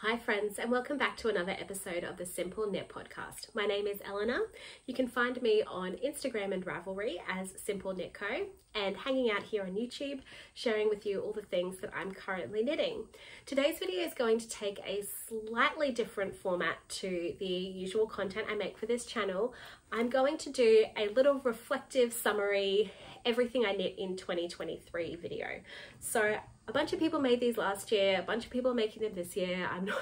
Hi friends, and welcome back to another episode of the Simple Knit podcast. My name is Eleanor. You can find me on Instagram and Ravelry as Simple Knit Co, and hanging out here on YouTube, sharing with you all the things that I'm currently knitting. Today's video is going to take a slightly different format to the usual content I make for this channel. I'm going to do a little reflective summary, everything I knit in 2023 video. So a bunch of people made these last year, a bunch of people are making them this year. I'm not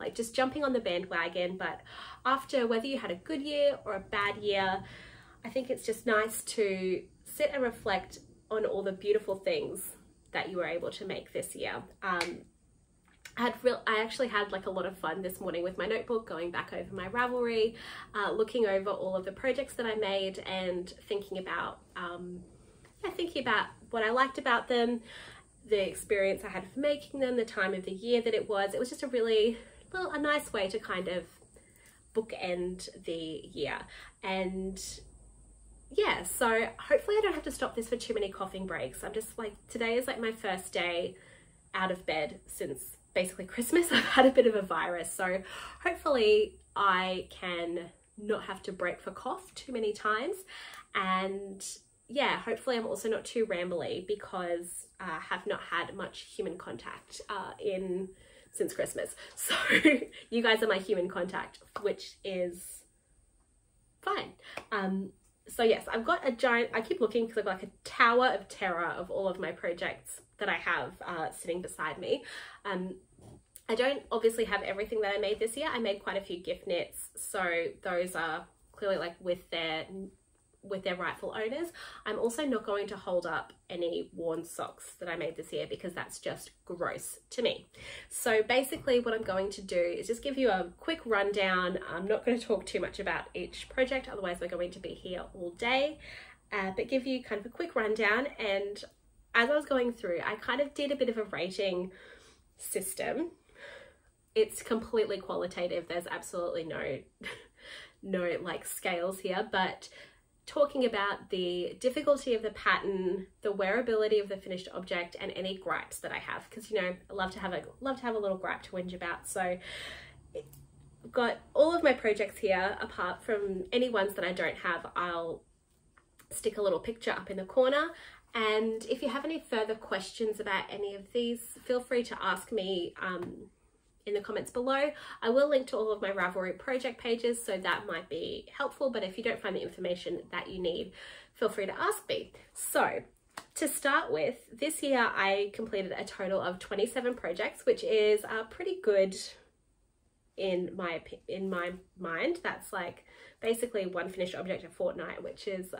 like just jumping on the bandwagon, but after whether you had a good year or a bad year, I think it's just nice to sit and reflect on all the beautiful things that you were able to make this year. I actually had like a lot of fun this morning with my notebook, going back over my Ravelry, looking over all of the projects that I made and thinking about what I liked about them, the experience I had for making them, the time of the year that it was. It was just a nice way to kind of bookend the year. And yeah, so hopefully I don't have to stop this for too many coughing breaks. I'm just like, today is like my first day out of bed since basically Christmas. I've had a bit of a virus, so hopefully I can not have to break for cough too many times. And yeah, hopefully I'm also not too rambly because I have not had much human contact since Christmas. So you guys are my human contact, which is fine. So yes, I've got a giant, I keep looking because I've got like a tower of terror of all of my projects that I have sitting beside me. I don't obviously have everything that I made this year. I made quite a few gift knits, so those are clearly like with their rightful owners. I'm also not going to hold up any worn socks that I made this year because that's just gross to me. So basically what I'm going to do is just give you a quick rundown. I'm not going to talk too much about each project, otherwise we're going to be here all day, but give you kind of a quick rundown. And as I was going through, I kind of did a bit of a rating system. It's completely qualitative. There's absolutely no like scales here, but talking about the difficulty of the pattern, the wearability of the finished object, and any gripes that I have, because you know I love to have a little gripe to whinge about. So I've got all of my projects here. Apart from any ones that I don't have, I'll stick a little picture up in the corner. And if you have any further questions about any of these, feel free to ask me in the comments below. I will link to all of my Ravelry project pages, so that might be helpful, but if you don't find the information that you need, feel free to ask me. So to start with, this year I completed a total of 27 projects, which is pretty good in my mind. That's like basically one finished object a fortnight, which is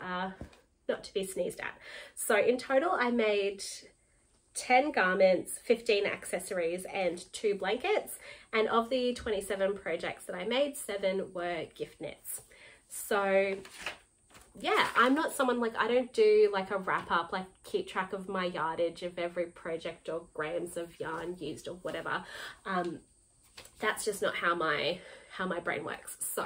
not to be sneezed at. So in total I made 10 garments, 15 accessories, and 2 blankets. And of the 27 projects that I made, 7 were gift knits. So yeah, I'm not someone like, I don't do like a wrap up, like keep track of my yardage of every project or grams of yarn used or whatever. That's just not how my brain works. So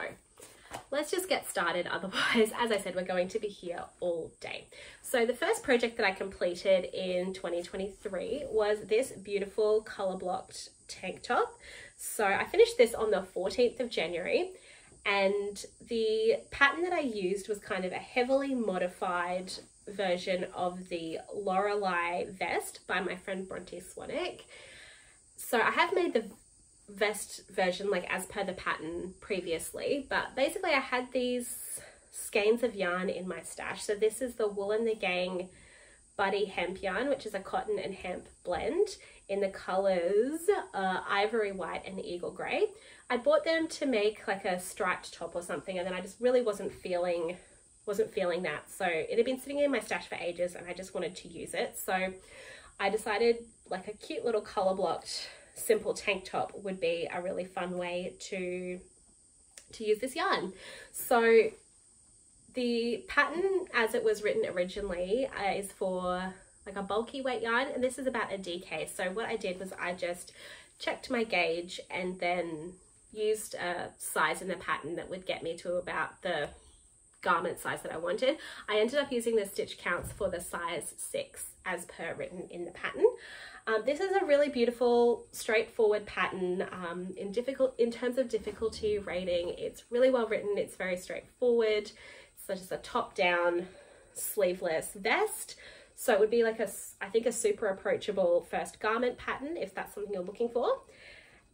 let's just get started, otherwise, as I said, we're going to be here all day. So the first project that I completed in 2023 was this beautiful color blocked tank top. So I finished this on the 14th of January, and the pattern that I used was kind of a heavily modified version of the Lorelei vest by my friend Bronte Swanwick. So I have made the vest version like as per the pattern previously, but basically I had these skeins of yarn in my stash. So this is the Wool and the Gang Buddy hemp yarn, which is a cotton and hemp blend in the colors ivory white and eagle gray. I bought them to make like a striped top or something, and then I just really wasn't feeling that. So it had been sitting in my stash for ages and I just wanted to use it. So I decided like a cute little color blocked simple tank top would be a really fun way to use this yarn. So the pattern as it was written originally is for like a bulky weight yarn, and this is about a DK. So what I did was I just checked my gauge and then used a size in the pattern that would get me to about the garment size that I wanted. I ended up using the stitch counts for the size 6 as per written in the pattern. This is a really beautiful, straightforward pattern. In terms of difficulty rating, it's really well written. It's very straightforward. So just a top-down sleeveless vest. So it would be like I think a super approachable first garment pattern if that's something you're looking for.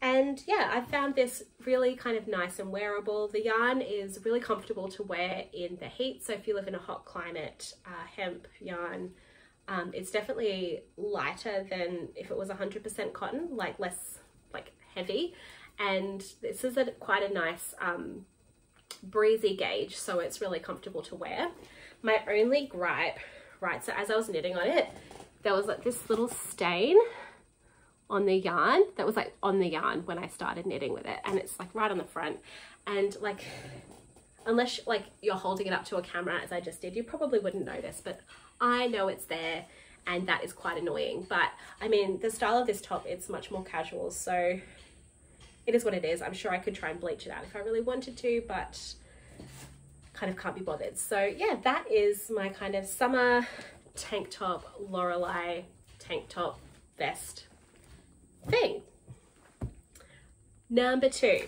And yeah, I found this really kind of nice and wearable. The yarn is really comfortable to wear in the heat. So if you live in a hot climate, hemp yarn, it's definitely lighter than if it was 100% cotton, like less like heavy. And this is quite a nice breezy gauge, so it's really comfortable to wear. My only gripe, right, so as I was knitting on it, there was like this little stain on the yarn that was like on the yarn when I started knitting with it, and it's like right on the front, and like unless like you're holding it up to a camera as I just did, you probably wouldn't notice, but I know it's there, and that is quite annoying. But I mean, the style of this top, it's much more casual, so it is what it is. I'm sure I could try and bleach it out if I really wanted to, but kind of can't be bothered. So yeah, that is my kind of summer tank top, Lorelei tank top vest thing. Number 2.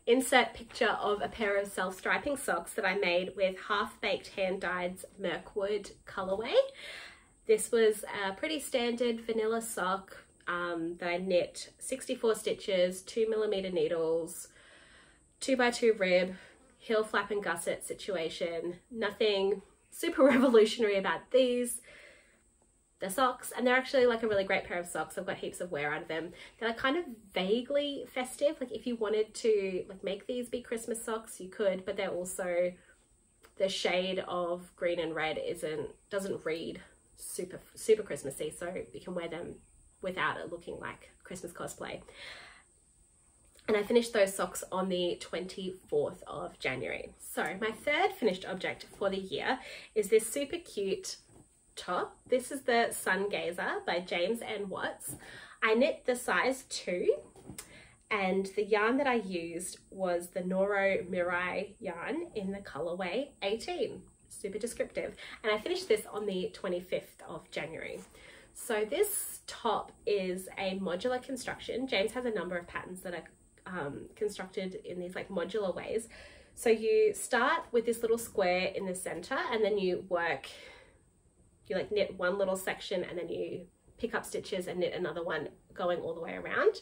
Insert picture of a pair of self-striping socks that I made with half-baked hand-dyed Mirkwood colorway. This was a pretty standard vanilla sock that I knit 64 stitches, 2mm needles, 2x2 rib, heel flap and gusset situation. Nothing super revolutionary about these. The socks, and they're actually like a really great pair of socks. I've got heaps of wear out of them. They're kind of vaguely festive. Like if you wanted to like make these be Christmas socks, you could, but they're also, the shade of green and red doesn't read super Christmassy, so you can wear them without it looking like Christmas cosplay. And I finished those socks on the 24th of January. So my third finished object for the year is this super cute top. This is the Sun Gazer by James N. Watts. I knit the size 2, and the yarn that I used was the Noro Mirai yarn in the colorway 18. Super descriptive. And I finished this on the 25th of January. So this top is a modular construction. James has a number of patterns that are constructed in these like modular ways. So you start with this little square in the center, and then you like knit one little section, and then you pick up stitches and knit another one going all the way around.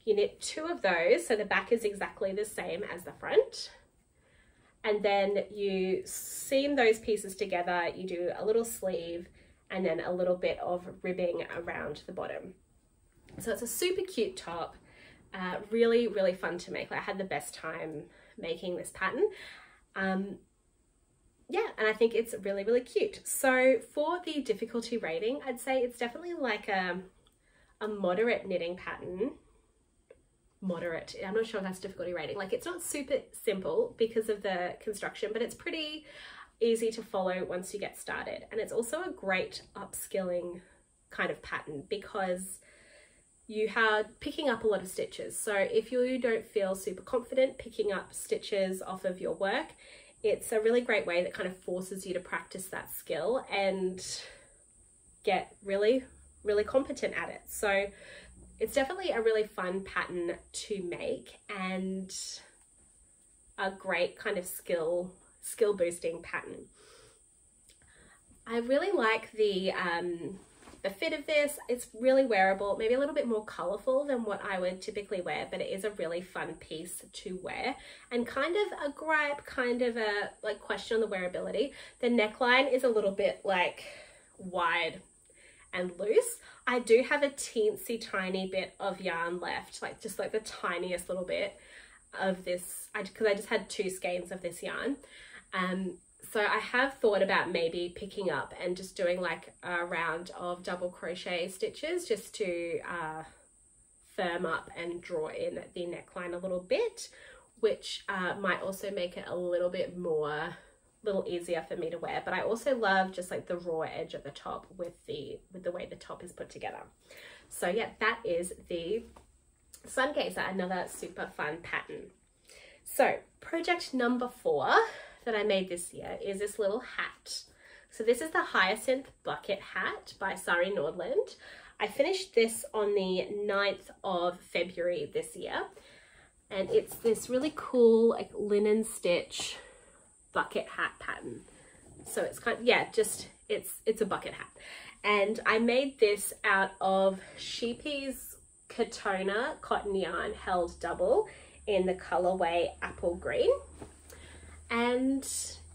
You knit 2 of those, so the back is exactly the same as the front. And then you seam those pieces together. You do a little sleeve and then a little bit of ribbing around the bottom. So it's a super cute top, really, really fun to make. Like, I had the best time making this pattern. Yeah, and I think it's really, really cute. So for the difficulty rating, I'd say it's definitely like a moderate knitting pattern. Moderate, I'm not sure if that's difficulty rating. Like, it's not super simple because of the construction, but it's pretty easy to follow once you get started. And it's also a great upskilling kind of pattern because you are picking up a lot of stitches. So if you don't feel super confident picking up stitches off of your work, it's a really great way that kind of forces you to practice that skill and get really, really competent at it. So it's definitely a really fun pattern to make and a great kind of skill boosting pattern. I really like the fit of this. It's really wearable, maybe a little bit more colorful than what I would typically wear, but it is a really fun piece to wear. And kind of a gripe, kind of a like question on the wearability. The neckline is a little bit like wide and loose. I do have a teensy tiny bit of yarn left, like just like the tiniest little bit of this, because I just had 2 skeins of this yarn. So I have thought about maybe picking up and just doing like a round of double crochet stitches just to firm up and draw in the neckline a little bit, which might also make it a little easier for me to wear. But I also love just like the raw edge of the top with the way the top is put together. So yeah, that is the Sun Gazer, another super fun pattern. So project number 4 that I made this year is this little hat. So this is the Hyacinth Bucket Hat by Sari Nordland. I finished this on the 9th of February this year. And it's this really cool like linen stitch bucket hat pattern. So it's kind of, yeah, just, it's a bucket hat. And I made this out of Sheepy's Katona cotton yarn held double in the colorway apple green. And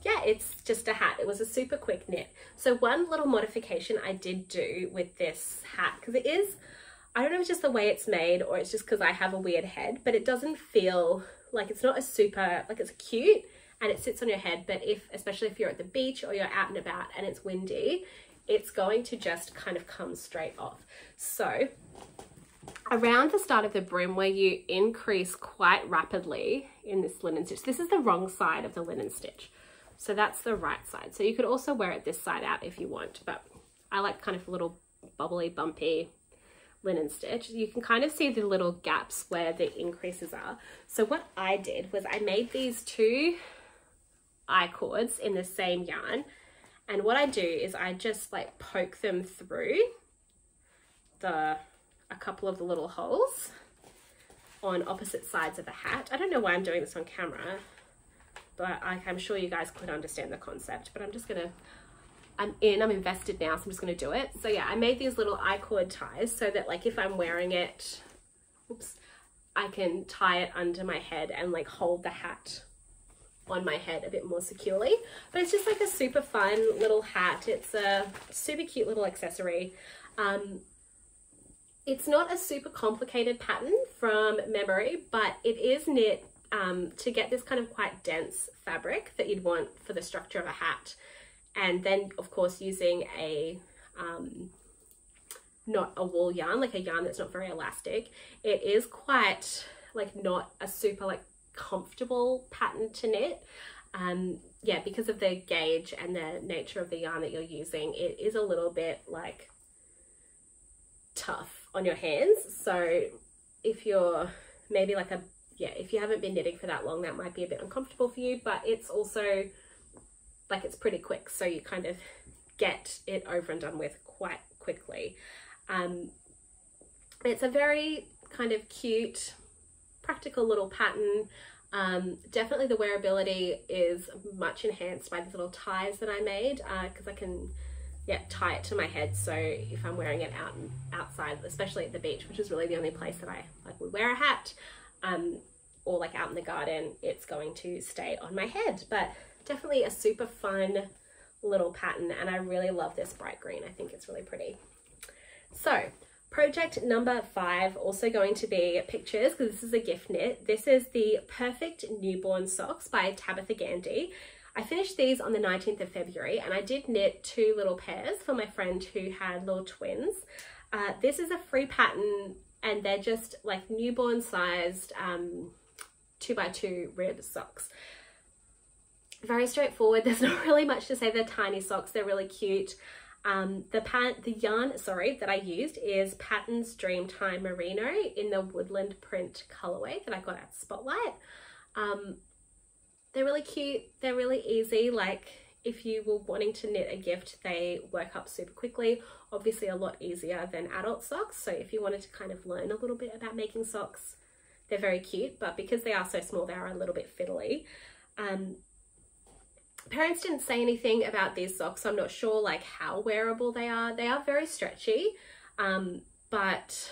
yeah, it's just a hat. It was a super quick knit. So one little modification I did do with this hat, because it is, I don't know if it's just the way it's made or it's just because I have a weird head, but it doesn't feel like, it's not a super, like it's cute and it sits on your head, but especially if you're at the beach or you're out and about and it's windy, it's going to just kind of come straight off. So around the start of the brim where you increase quite rapidly in this linen stitch, this is the wrong side of the linen stitch. So that's the right side. So you could also wear it this side out if you want, but I like kind of a little bubbly, bumpy linen stitch. You can kind of see the little gaps where the increases are. So what I did was I made these two I-cords in the same yarn. And what I do is I just like poke them through a couple of the little holes on opposite sides of the hat. I don't know why I'm doing this on camera, but I'm sure you guys could understand the concept, but I'm invested now, so I'm just gonna do it. So yeah, I made these little I-cord ties so that like if I'm wearing it, oops, I can tie it under my head and like hold the hat on my head a bit more securely. But it's just like a super fun little hat. It's a super cute little accessory. It's not a super complicated pattern from memory, but it is knit to get this kind of quite dense fabric that you'd want for the structure of a hat. And then of course using a not a wool yarn, like a yarn that's not very elastic, it is quite like not a super like comfortable pattern to knit. Yeah, because of the gauge and the nature of the yarn that you're using, it is a little bit like tough on your hands. So if you're maybe like if you haven't been knitting for that long, that might be a bit uncomfortable for you, but it's also like it's pretty quick, so you kind of get it over and done with quite quickly. It's a very kind of cute, practical little pattern. Definitely the wearability is much enhanced by these little ties that I made, because I can tie it to my head. So if I'm wearing it outside, especially at the beach, which is really the only place that I like would wear a hat, or like out in the garden, it's going to stay on my head. But definitely a super fun little pattern, and I really love this bright green. I think it's really pretty. So project number 5, also going to be pictures, because this is a gift knit. This is the Perfect Newborn Socks by Tabitha Gandy. I finished these on the 19th of February, and I did knit 2 little pairs for my friend who had little twins. This is a free pattern, and they're just like newborn sized 2x2 rib socks. Very straightforward. There's not really much to say. They're tiny socks. They're really cute. The yarn, that I used is Patterns Dreamtime Merino in the woodland print colorway that I got at Spotlight. They're really cute. They're really easy. Like if you were wanting to knit a gift, they work up super quickly. Obviously a lot easier than adult socks. So if you wanted to kind of learn a little bit about making socks, they're very cute, but because they are so small, they are a little bit fiddly. Parents didn't say anything about these socks, so I'm not sure like how wearable they are. They are very stretchy, but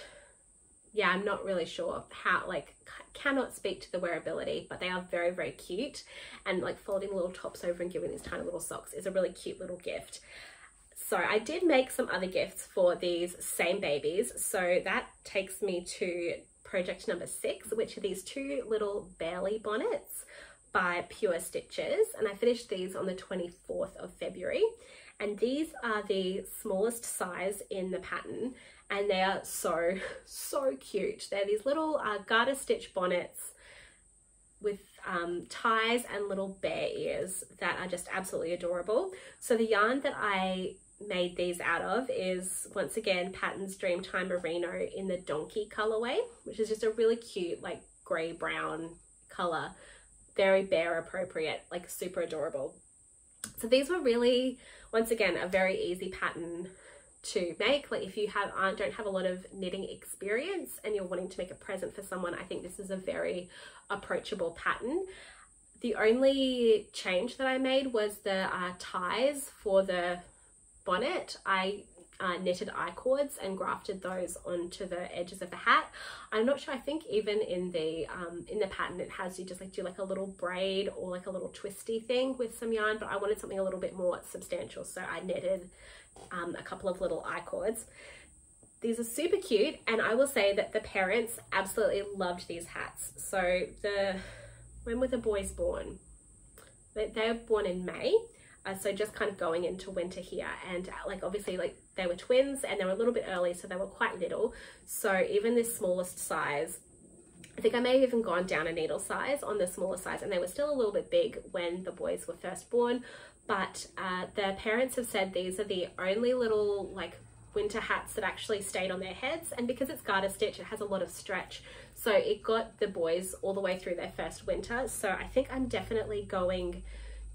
yeah, I'm not really sure how, like, cannot speak to the wearability, but they are very, very cute. And like folding little tops over and giving these tiny little socks is a really cute little gift. So I did make some other gifts for these same babies. So that takes me to project number 6, which are these 2 little Bailey bonnets by Pure Stitches, and I finished these on the 24th of February, and these are the smallest size in the pattern, and they are so cute. They're these little garter stitch bonnets with ties and little bear ears that are just absolutely adorable. So the yarn that I made these out of is once again Patterns Dreamtime Merino in the donkey colorway, which is just a really cute like grey brown color very bear appropriate, like super adorable. So these were really, once again, a very easy pattern to make. Like if you don't have a lot of knitting experience and you're wanting to make a present for someone, I think this is a very approachable pattern. The only change that I made was the ties for the bonnet. I knitted I-cords and grafted those onto the edges of the hat. I'm not sure, I think even in the pattern it has you just like do like a little braid or like a little twisty thing with some yarn, but I wanted something a little bit more substantial, so I knitted a couple of little I-cords. These are super cute, and I will say that the parents absolutely loved these hats. So when were the boys born? They were born in May. So just kind of going into winter here, and like obviously like they were twins and they were a little bit early, so they were quite little. So even this smallest size, I think I may have even gone down a needle size on the smaller size, and they were still a little bit big when the boys were first born. But the parents have said these are the only little like winter hats that actually stayed on their heads, and because it's garter stitch, it has a lot of stretch, so it got the boys all the way through their first winter. So I think I'm definitely going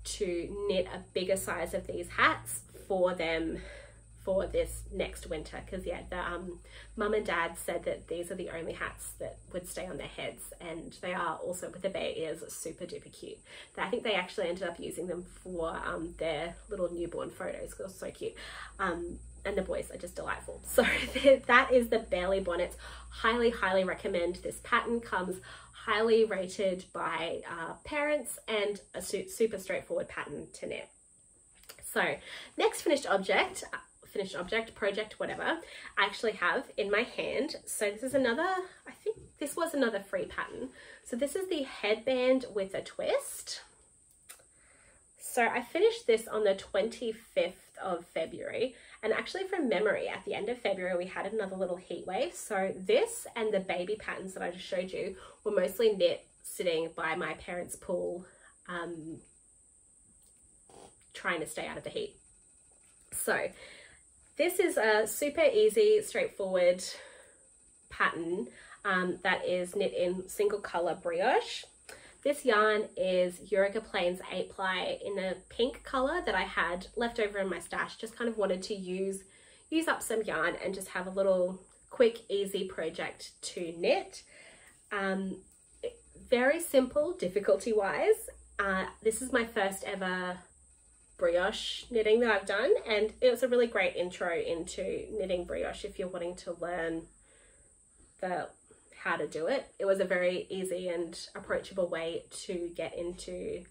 to knit a bigger size of these hats for them for this next winter, because yeah, the mum and dad said that these are the only hats that would stay on their heads, and they are also, with the bear ears, super duper cute. I think they actually ended up using them for their little newborn photos, because they're so cute. And the boys are just delightful. So that is the Bearly Bonnets. Highly recommend. This pattern comes highly rated by parents, and a super straightforward pattern to knit. So next finished object, project, whatever, I actually have in my hand. So this is another, I think this was another free pattern. So this is the headband with a twist. So I finished this on the 25th of February, and actually from memory at the end of February we had another little heat wave. So this and the baby patterns that I just showed you were mostly knit sitting by my parents' pool, trying to stay out of the heat. So this is a super easy, straightforward pattern that is knit in single color brioche. This yarn is Jagera Plains 8-ply in the pink color that I had left over in my stash. Just kind of wanted to use up some yarn and just have a little quick, easy project to knit. Very simple, difficulty-wise. This is my first ever brioche knitting that I've done, and it was a really great intro into knitting brioche if you're wanting to learn how to do it. It was a very easy and approachable way to get into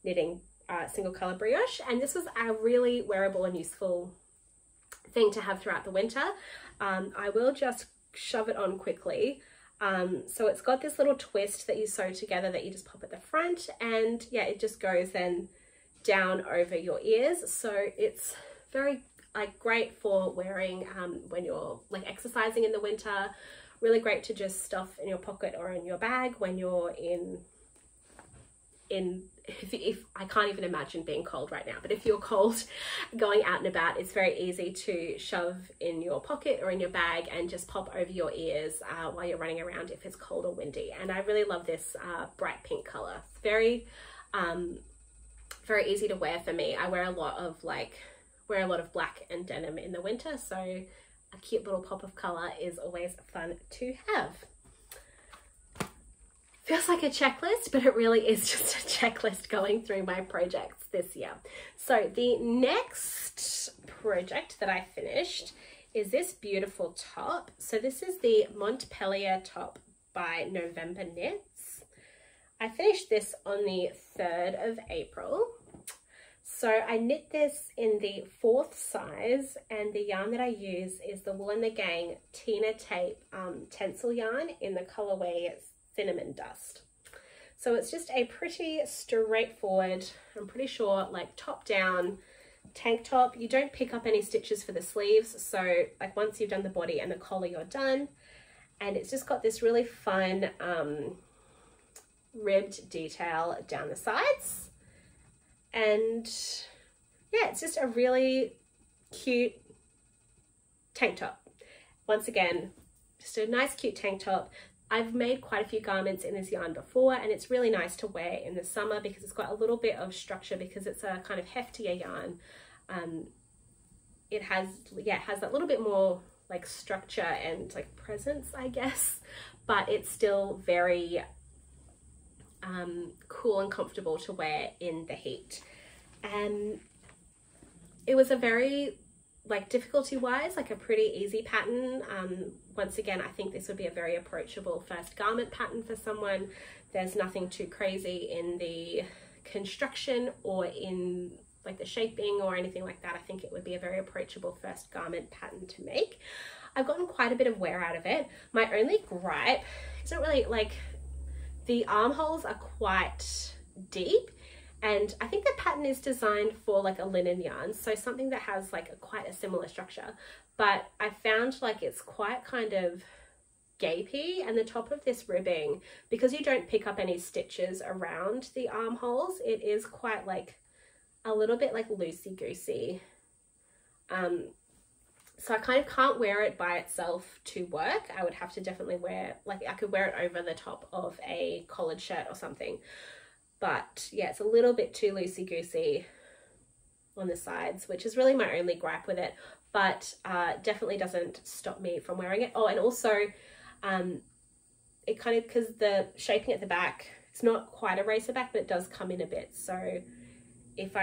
knitting single color brioche, and this was a really wearable and useful thing to have throughout the winter. I will just shove it on quickly. So it's got this little twist that you sew together that you just pop at the front, and yeah, it just goes then down over your ears. So it's very great for wearing when you're like exercising in the winter. Really great to just stuff in your pocket or in your bag when you're if I can't even imagine being cold right now, but if you're cold going out and about, it's very easy to shove in your pocket or in your bag and just pop over your ears while you're running around if it's cold or windy. And I really love this bright pink color. It's very easy to wear for me. I wear a lot of black and denim in the winter, so a cute little pop of color is always fun to have. Feels like a checklist, but it really is just a checklist going through my projects this year. So the next project that I finished is this beautiful top. So this is the Montpellier top by November Knits. I finished this on the 3rd of April. So I knit this in the 4th size, and the yarn that I use is the Wool and the Gang Tina Tape Tencel yarn in the colorway Cinnamon Dust. So it's just a pretty straightforward, I'm pretty sure, like top down tank top. You don't pick up any stitches for the sleeves, so like once you've done the body and the collar, you're done. And it's just got this really fun ribbed detail down the sides. And yeah, it's just a really cute tank top. Once again, just a nice cute tank top. I've made quite a few garments in this yarn before, and it's really nice to wear in the summer because it's got a little bit of structure because it's a kind of heftier yarn. It has that little bit more like structure and like presence, I guess, but it's still very cool and comfortable to wear in the heat. And it was a very, like, difficulty wise, like a pretty easy pattern. Once again, I think this would be a very approachable first garment pattern for someone. There's nothing too crazy in the construction or in like the shaping or anything like that. I think it would be a very approachable first garment pattern to make. I've gotten quite a bit of wear out of it. My only gripe, it's not really, like, the armholes are quite deep, and I think the pattern is designed for like a linen yarn, so something that has like quite a similar structure, but I found like it's quite kind of gapy, and the top of this ribbing, because you don't pick up any stitches around the armholes, it is quite like a little bit like loosey-goosey. So I kind of can't wear it by itself to work. I would have to definitely wear, like, I could wear it over the top of a collared shirt or something. But yeah, it's a little bit too loosey-goosey on the sides, which is really my only gripe with it, but definitely doesn't stop me from wearing it. Oh, and also it kind of, because the shaping at the back, it's not quite a racer back, but it does come in a bit. So if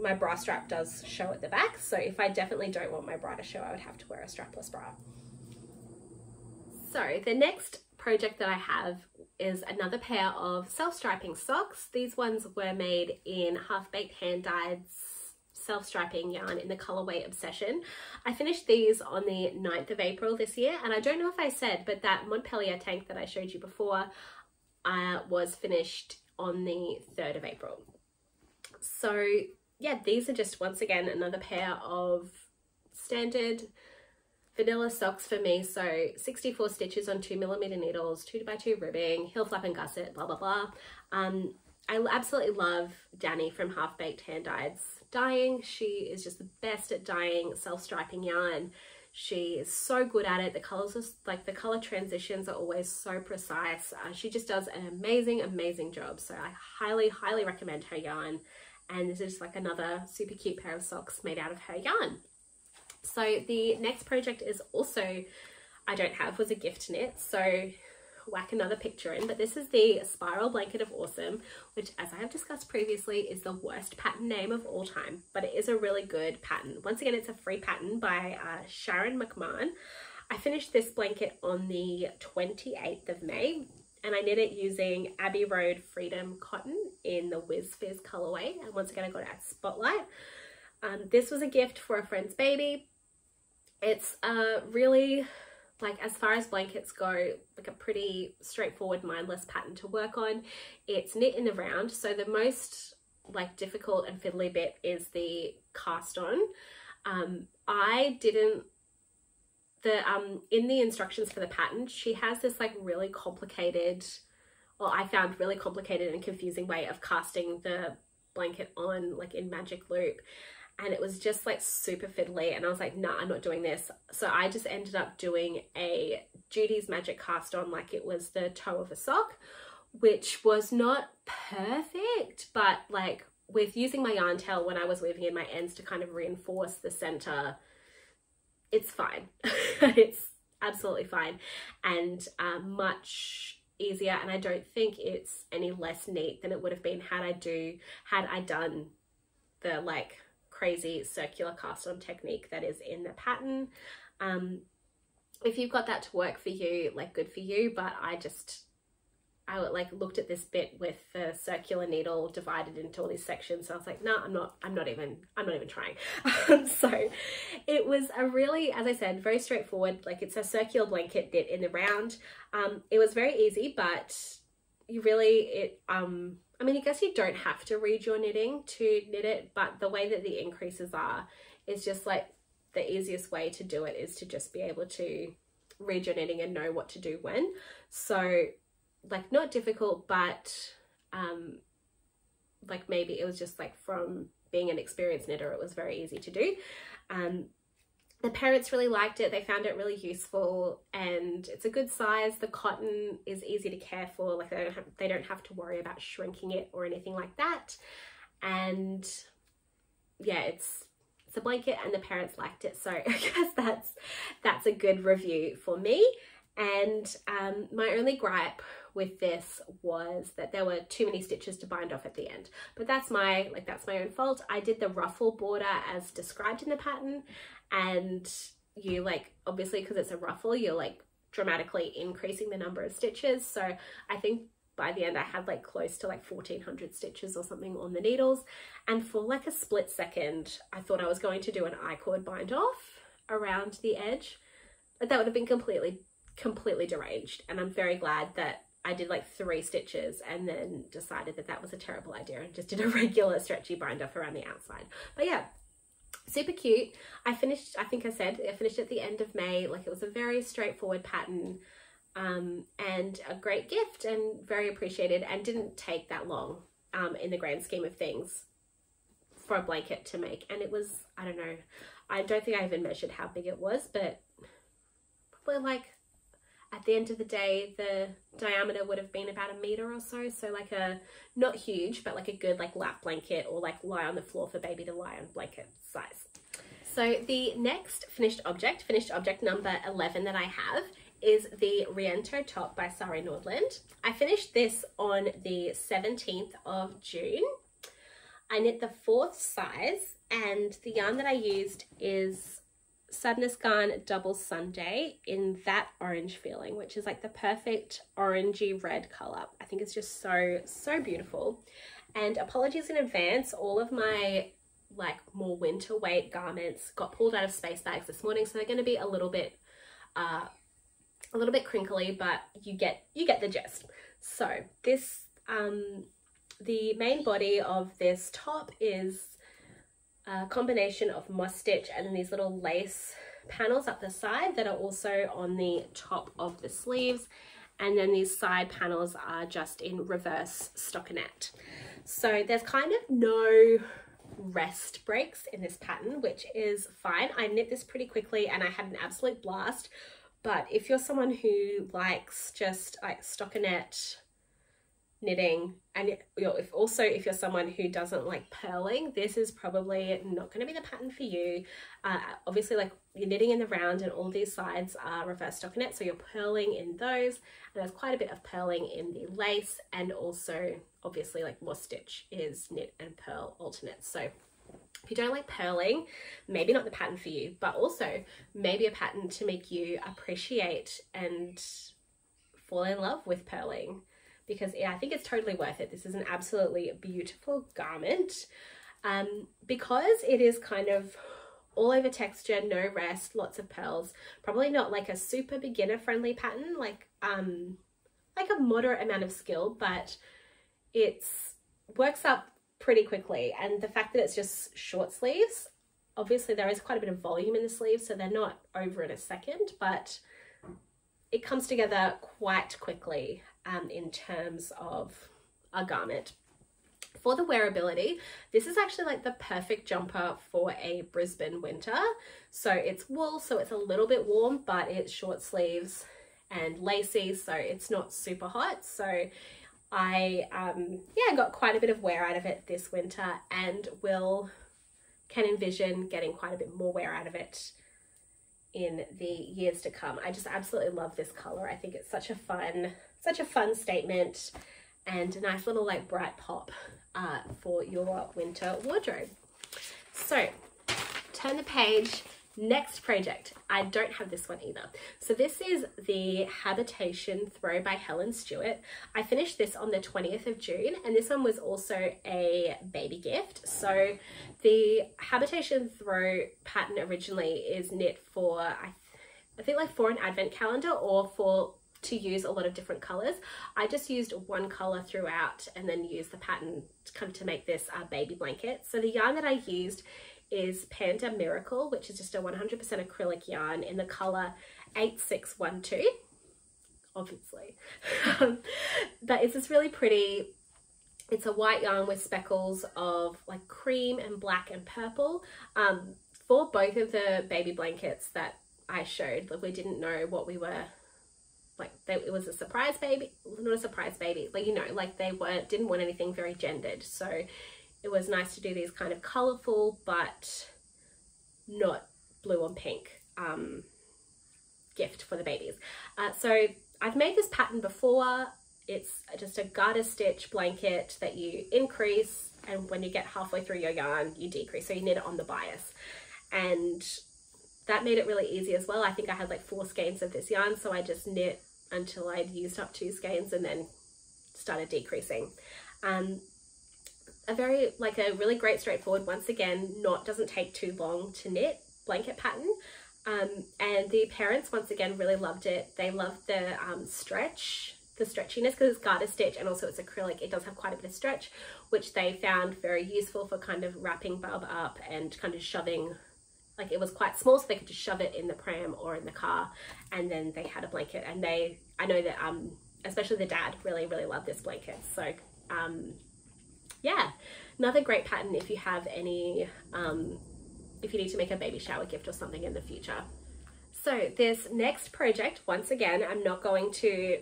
my bra strap does show at the back, so if I definitely don't want my bra to show, I would have to wear a strapless bra. So the next project that I have is another pair of self-striping socks. These ones were made in half-baked hand-dyed self-striping yarn in the colorway Obsession. I finished these on the 9th of April this year, and I don't know if I said, but that Montpellier tank that I showed you before was finished on the 3rd of April. So yeah, these are just, once again, another pair of standard vanilla socks for me. So 64 stitches on 2mm needles, 2x2 ribbing, heel flap and gusset, blah, blah, blah. I absolutely love Danny from Half Baked Hand Dyed's dyeing. She is just the best at dyeing self-striping yarn. She is so good at it. The colors are like, the color transitions are always so precise. She just does an amazing job. So I highly recommend her yarn. And this is like another super cute pair of socks made out of her yarn. So the next project is also, was a gift knit. So whack another picture in, but this is the Spiral Blanket of Awesome, which, as I have discussed previously, is the worst pattern name of all time, but it is a really good pattern. Once again, it's a free pattern by Sharon McMahon. I finished this blanket on the 28th of May. And I knit it using Abbey Road Freedom Cotton in the Whiz Fizz colorway. And once again, I got it at Spotlight. This was a gift for a friend's baby. It's really, like, as far as blankets go, like a pretty straightforward, mindless pattern to work on. It's knit in the round. So the most like difficult and fiddly bit is the cast on. In the instructions for the pattern, she has this like really complicated, well, I found really complicated and confusing way of casting the blanket on, like in Magic Loop, and it was just like super fiddly, and I was like, nah, I'm not doing this. So I just ended up doing a Judy's Magic cast on like it was the toe of a sock, which was not perfect, but like with using my yarn tail when I was weaving in my ends to kind of reinforce the center, it's fine. It's absolutely fine, and much easier, and I don't think it's any less neat than it would have been had I done the like crazy circular cast on technique that is in the pattern. If you've got that to work for you, like, good for you, but I like looked at this bit with the circular needle divided into all these sections, so I was like, no, I'm not even trying. So it was a really, as I said, very straightforward, like it's a circular blanket knit in the round. It was very easy, but you really, I mean, I guess you don't have to read your knitting to knit it, but the way that the increases are is just like the easiest way to do it is to just be able to read your knitting and know what to do when. So like, not difficult, but like maybe it was just like from being an experienced knitter, it was very easy to do. The parents really liked it. They found it really useful, and it's a good size. The cotton is easy to care for. Like they don't have to worry about shrinking it or anything like that. And yeah, it's a blanket and the parents liked it. So I guess that's a good review for me. And my only gripe with this was that there were too many stitches to bind off at the end, but that's my own fault. I did the ruffle border as described in the pattern, and you obviously, because it's a ruffle, you're dramatically increasing the number of stitches. So I think by the end I had close to 1,400 stitches or something on the needles, and for a split second I thought I was going to do an I-cord bind off around the edge. That would have been completely deranged, and I'm very glad that I did 3 stitches and then decided that that was a terrible idea and just did a regular stretchy bind off around the outside. But yeah, super cute. I finished, I think I said, I finished at the end of May. It was a very straightforward pattern, and a great gift and very appreciated, and didn't take that long in the grand scheme of things for a blanket to make. And it was, I don't know, I don't think I even measured how big it was, but probably at the end of the day, the diameter would have been about 1 meter or so. So a, not huge, but a good lap blanket or lie on the floor for baby to lie on blanket size. So the next finished object number 11 that I have is the Riento top by Sari Nordland. I finished this on the 17th of June. I knit the 4th size, and the yarn that I used is Sadness Garn Double Sunday in that orange feeling, which is the perfect orangey red color. I think it's just so beautiful. And apologies in advance, all of my more winter weight garments got pulled out of space bags this morning, so they're going to be a little bit crinkly, but you get the gist. So this the main body of this top is a combination of moss stitch and then these little lace panels up the side that are also on the top of the sleeves, and then these side panels are just in reverse stockinette. So there's kind of no rest breaks in this pattern, which is fine. I knit this pretty quickly and I had an absolute blast, but if you're someone who likes just stockinette knitting, and if you're someone who doesn't like purling, this is probably not going to be the pattern for you. Obviously you're knitting in the round and all these sides are reverse stockinette, so you're purling in those, and there's quite a bit of purling in the lace, and also obviously more stitch is knit and purl alternates. So if you don't like purling, maybe not the pattern for you, but also maybe a pattern to make you appreciate and fall in love with purling, because I think it's totally worth it. This is an absolutely beautiful garment. Because it is kind of all over texture, no rest, lots of pearls, probably not a super beginner friendly pattern, a moderate amount of skill, but it's works up pretty quickly. And the fact that it's just short sleeves, obviously there is quite a bit of volume in the sleeves, so they're not over in a second, but it comes together quite quickly in terms of a garment. For the wearability, this is actually the perfect jumper for a Brisbane winter. So it's wool, so it's a little bit warm, but it's short sleeves and lacy, so it's not super hot. So I got quite a bit of wear out of it this winter, and can envision getting quite a bit more wear out of it in the years to come. I just absolutely love this color. I think it's such a fun statement and a nice little bright pop for your winter wardrobe. So turn the page. Next project. I don't have this one either. So this is the Habitation Throw by Helen Stewart. I finished this on the 20th of June, and this one was also a baby gift. So the Habitation Throw pattern originally is knit for, I think for an advent calendar or to use a lot of different colors. I just used one color throughout and then used the pattern to make this baby blanket. So the yarn that I used is Panda Miracle, which is just a 100% acrylic yarn in the color 8612, obviously. But it's this really pretty, it's a white yarn with speckles of cream and black and purple. for both of the baby blankets that I showed, like we didn't know what we were, like it was a surprise baby, not a surprise baby, like, you know, like they didn't want anything very gendered. So it was nice to do these kind of colorful, but not blue and pink gift for the babies. So I've made this pattern before. It's just a garter stitch blanket that you increase, and when you get halfway through your yarn, you decrease. So you knit it on the bias, and that made it really easy as well. I think I had like 4 skeins of this yarn, so I just knit until I'd used up 2 skeins and then started decreasing. A really great straightforward, once again, doesn't take too long to knit blanket pattern. And the parents, once again, really loved it. They loved the stretchiness, because it's garter stitch and also it's acrylic. It does have quite a bit of stretch, which they found very useful for kind of wrapping Bub up and kind of shoving. Like, it was quite small, so they could just shove it in the pram or in the car, and then they had a blanket. And I know that especially the dad really loved this blanket. So yeah, another great pattern if you have any if you need to make a baby shower gift or something in the future. So this next project, once again, I'm not going to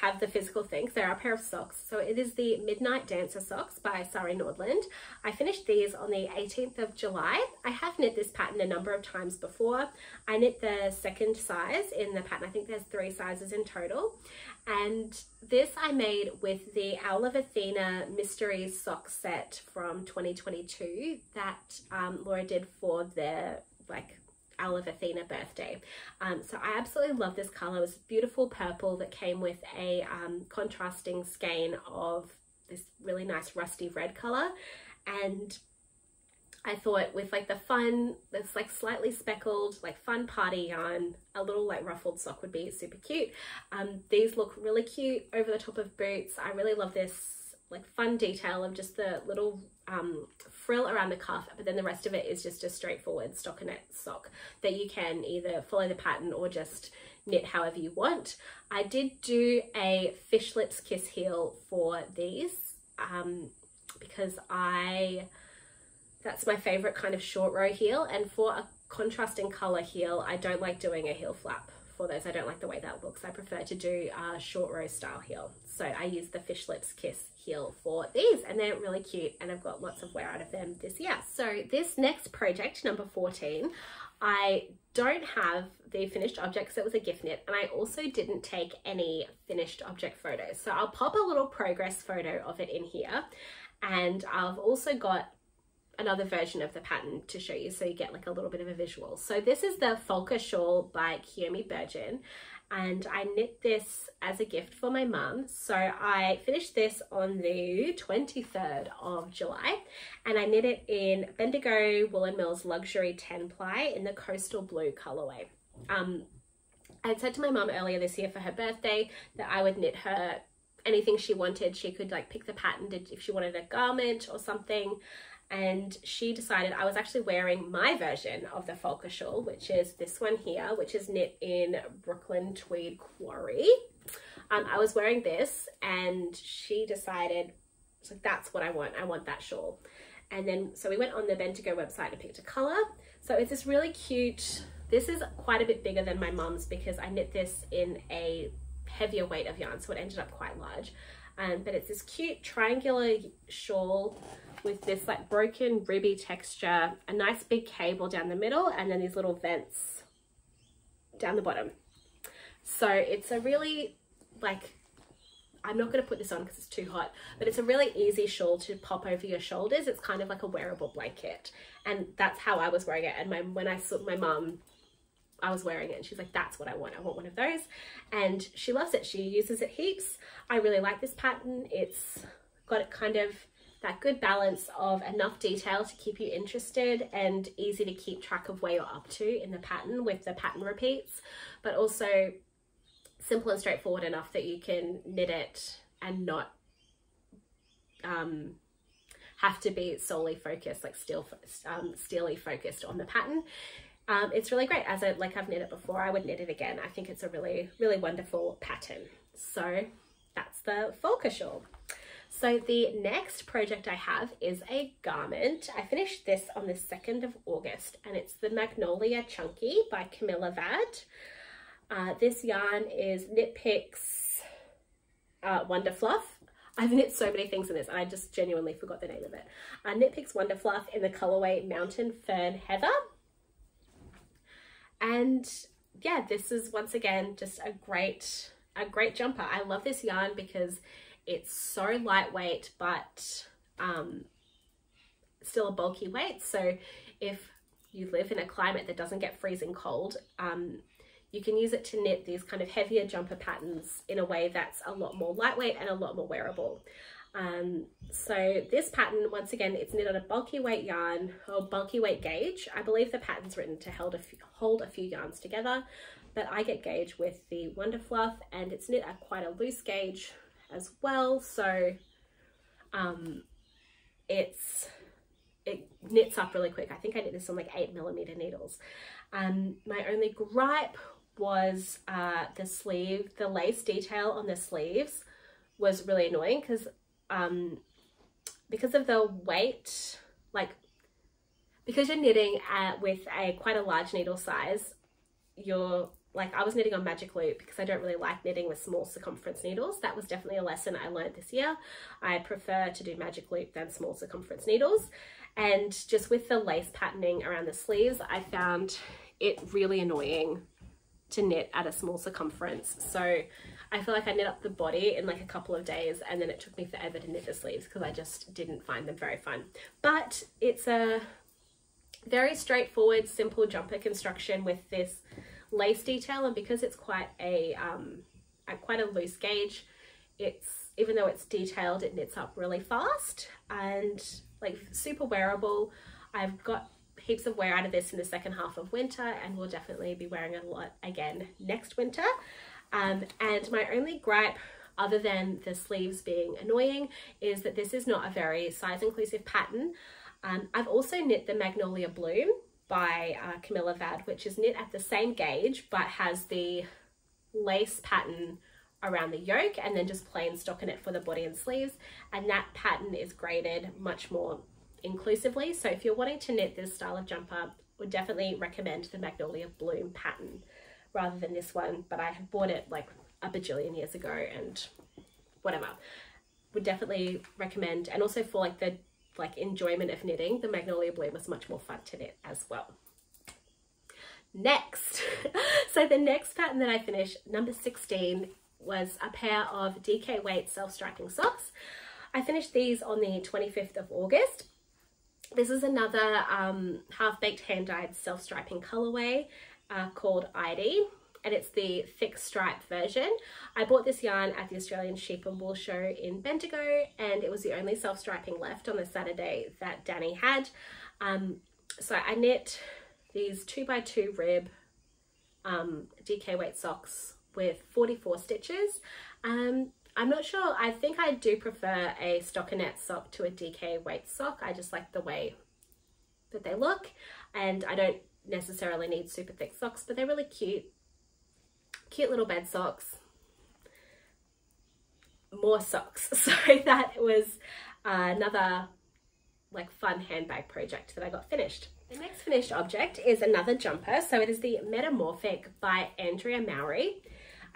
have the physical things. They're a pair of socks. So it is the Midnight Dancer socks by Sari Nordland. I finished these on the 18th of July. I have knit this pattern a number of times before. I knit the second size in the pattern. I think there's 3 sizes in total. And this I made with the Owl of Athena Mysteries sock set from 2022 that Laura did for their Owl of Athena birthday. So I absolutely love this color. It was beautiful purple that came with a contrasting skein of this really nice rusty red color. And I thought with this slightly speckled, fun party yarn, a little ruffled sock would be super cute. These look really cute over the top of boots. I really love this fun detail of just the little frill around the cuff, but then the rest of it is just a straightforward stockinette sock that you can either follow the pattern or just knit however you want. I did do a fish lips kiss heel for these because that's my favorite kind of short row heel, and for a contrasting color heel, I don't like doing a heel flap for those. I don't like the way that looks. I prefer to do a short row style heel. So I use the fish lips kiss heel for these, and they're really cute, and I've got lots of wear out of them this year. So this next project, number 14, I don't have the finished object because it was a gift knit, and I also didn't take any finished object photos. So I'll pop a little progress photo of it in here, and I've also got another version of the pattern to show you, so you get a little bit of a visual. So this is the Folka shawl by Kiyomi Burgin, and I knit this as a gift for my mum. So I finished this on the 23rd of July, and I knit it in Bendigo Woolen Mills Luxury 10 ply in the Coastal Blue colorway. I had said to my mum earlier this year for her birthday that I would knit her anything she wanted. She could pick the pattern if she wanted a garment or something. And she decided, I was actually wearing my version of the Folka shawl, which is this one here, which is knit in Brooklyn Tweed Quarry. I was wearing this, and she decided, that's what I want that shawl. And then, so we went on the Bendigo website and picked a color. So it's this really cute, this is quite a bit bigger than my mum's because I knit this in a heavier weight of yarn, so it ended up quite large. But it's this cute triangular shawl with this broken ribby texture, a nice big cable down the middle, and then these little vents down the bottom. So it's a really, I'm not going to put this on because it's too hot, but it's a really easy shawl to pop over your shoulders. It's kind of like a wearable blanket, and that's how I was wearing it. And when I saw my mum, I was wearing it, and she's like, that's what I want one of those. And she loves it. She uses it heaps. I really like this pattern. It's got it kind of that good balance of enough detail to keep you interested and easy to keep track of where you're up to in the pattern with the pattern repeats, but also simple and straightforward enough that you can knit it and not have to be solely focused, steely focused on the pattern. It's really great. I've knit it before, I would knit it again. I think it's a really wonderful pattern. So that's the Folka shawl. So the next project I have is a garment. I finished this on the 2nd of August, and it's the Magnolia Chunky by Camilla Vad. This yarn is Knit Picks Wonder Fluff. I've knit so many things in this and I just genuinely forgot the name of it. Knit Picks Wonder Fluff in the colorway Mountain Fern Heather. And yeah, this is once again just a great jumper. I love this yarn because it's so lightweight, but still a bulky weight. So if you live in a climate that doesn't get freezing cold, you can use it to knit these kind of heavier jumper patterns in a way that's a lot more lightweight and a lot more wearable. So this pattern, once again, it's knit on a bulky weight yarn or bulky weight gauge. I believe the pattern's written to hold a few yarns together, but I get gauge with the Wonder Fluff, and it's knit at quite a loose gauge as well. So it knits up really quick. I think I knit this on like 8mm needles. My only gripe was the lace detail on the sleeves was really annoying because of the weight, because you're knitting with quite a large needle size, I was knitting on magic loop because I don't really like knitting with small circumference needles. That was definitely a lesson I learned this year. I prefer to do magic loop than small circumference needles. And just with the lace patterning around the sleeves, I found it really annoying to knit at a small circumference. So I feel like I knit up the body in like a couple of days, and then it took me forever to knit the sleeves because I just didn't find them very fun. But it's a very straightforward, simple jumper construction with this lace detail, and because it's quite a loose gauge, even though it's detailed, it knits up really fast and like super wearable. I've got heaps of wear out of this in the second half of winter, and we'll definitely be wearing it a lot again next winter. And my only gripe, other than the sleeves being annoying, is that this is not a very size inclusive pattern. I've also knit the Magnolia Bloom by Camilla Vad, which is knit at the same gauge but has the lace pattern around the yoke and then just plain stockinette for the body and sleeves, and that pattern is graded much more inclusively. So if you're wanting to knit this style of jumper, would definitely recommend the Magnolia Bloom pattern rather than this one, but I had bought it like a bajillion years ago and whatever. Would definitely recommend, and also for like the enjoyment of knitting, the Magnolia Bloom was much more fun to knit as well. Next, so the next pattern that I finished, number 16, was a pair of DK weight self-striping socks. I finished these on the 25th of August. This is another half-baked hand-dyed self-striping colorway called ID, and it's the thick stripe version. I bought this yarn at the Australian Sheep and Wool Show in Bendigo, and it was the only self-striping left on the Saturday that Danny had. So I knit these 2x2 rib DK weight socks with 44 stitches. I'm not sure, I think I do prefer a stockinette sock to a DK weight sock. I just like the way that they look, and I don't necessarily need super thick socks, but they're really cute little bed socks. More socks. So that was another like fun handbag project that I got finished. The next finished object is another jumper. So it is the Metamorphic by Andrea Mowry.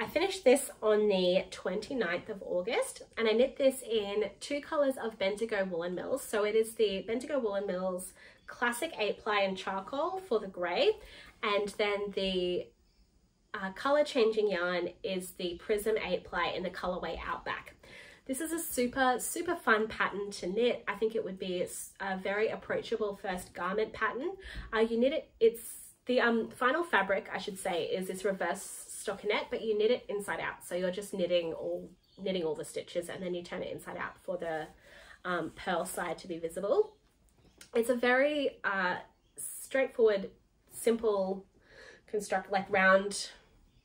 I finished this on the 29th of August, and I knit this in two colors of Bendigo Woolen Mills. So it is the Bendigo Woolen Mills Classic 8-ply and Charcoal for the grey, and then the color changing yarn is the Prism 8-ply in the colorway Outback. This is a super fun pattern to knit. I think it would be a very approachable first garment pattern. You knit it, it's the final fabric, I should say, is this reverse stockinette, but you knit it inside out. So you're just knitting all the stitches, and then you turn it inside out for the pearl side to be visible. It's a very straightforward, simple round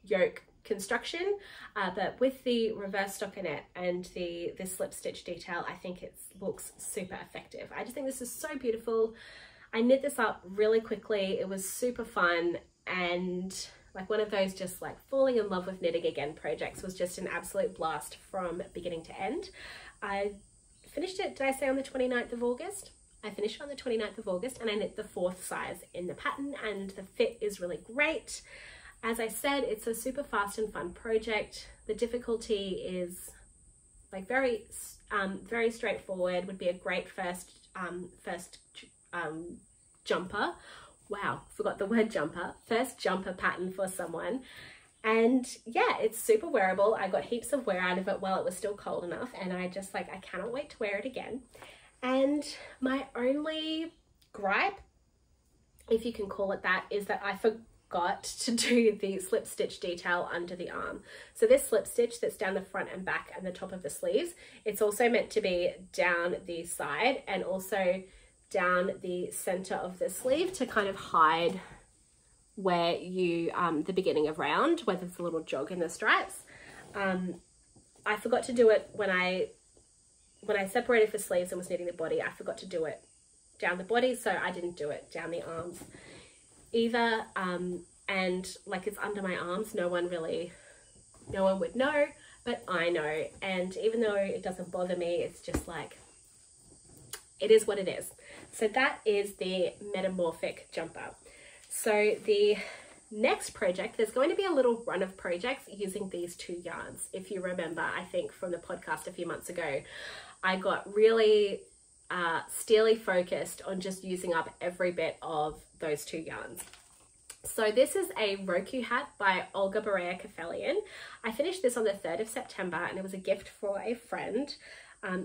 yoke construction, but with the reverse stockinette and the slip stitch detail, I think it looks super effective. I just think this is so beautiful. I knit this up really quickly. It was super fun, and like one of those just like falling in love with knitting again projects. Was just an absolute blast from beginning to end. I finished it, did I say on the 29th of August? I finished it on the 29th of August and I knit the 4th size in the pattern, and the fit is really great. As I said, it's a super fast and fun project. The difficulty is like very straightforward, would be a great first jumper. Wow, forgot the word jumper. First jumper pattern for someone. And yeah, it's super wearable. I got heaps of wear out of it while it was still cold enough, and I cannot wait to wear it again. And my only gripe, if you can call it that, is that I forgot to do the slip stitch detail under the arm. So this slip stitch that's down the front and back and the top of the sleeves, it's also meant to be down the side and also down the center of the sleeve to kind of hide where you the beginning of round, where there's a little jog in the stripes. I forgot to do it when I separated for sleeves and was knitting the body. I forgot to do it down the body, so I didn't do it down the arms either. And like, it's under my arms, no one would know, but I know. And even though it doesn't bother me, it's just like, it is what it is. So that is the metamorphic jumper. So the next project, there's going to be a little run of projects using these 2 yarns. If you remember, I think from the podcast a few months ago, I got really steely focused on just using up every bit of those 2 yarns. So this is a Roku hat by Olga Berea Kefelian. I finished this on the 3rd of September and it was a gift for a friend.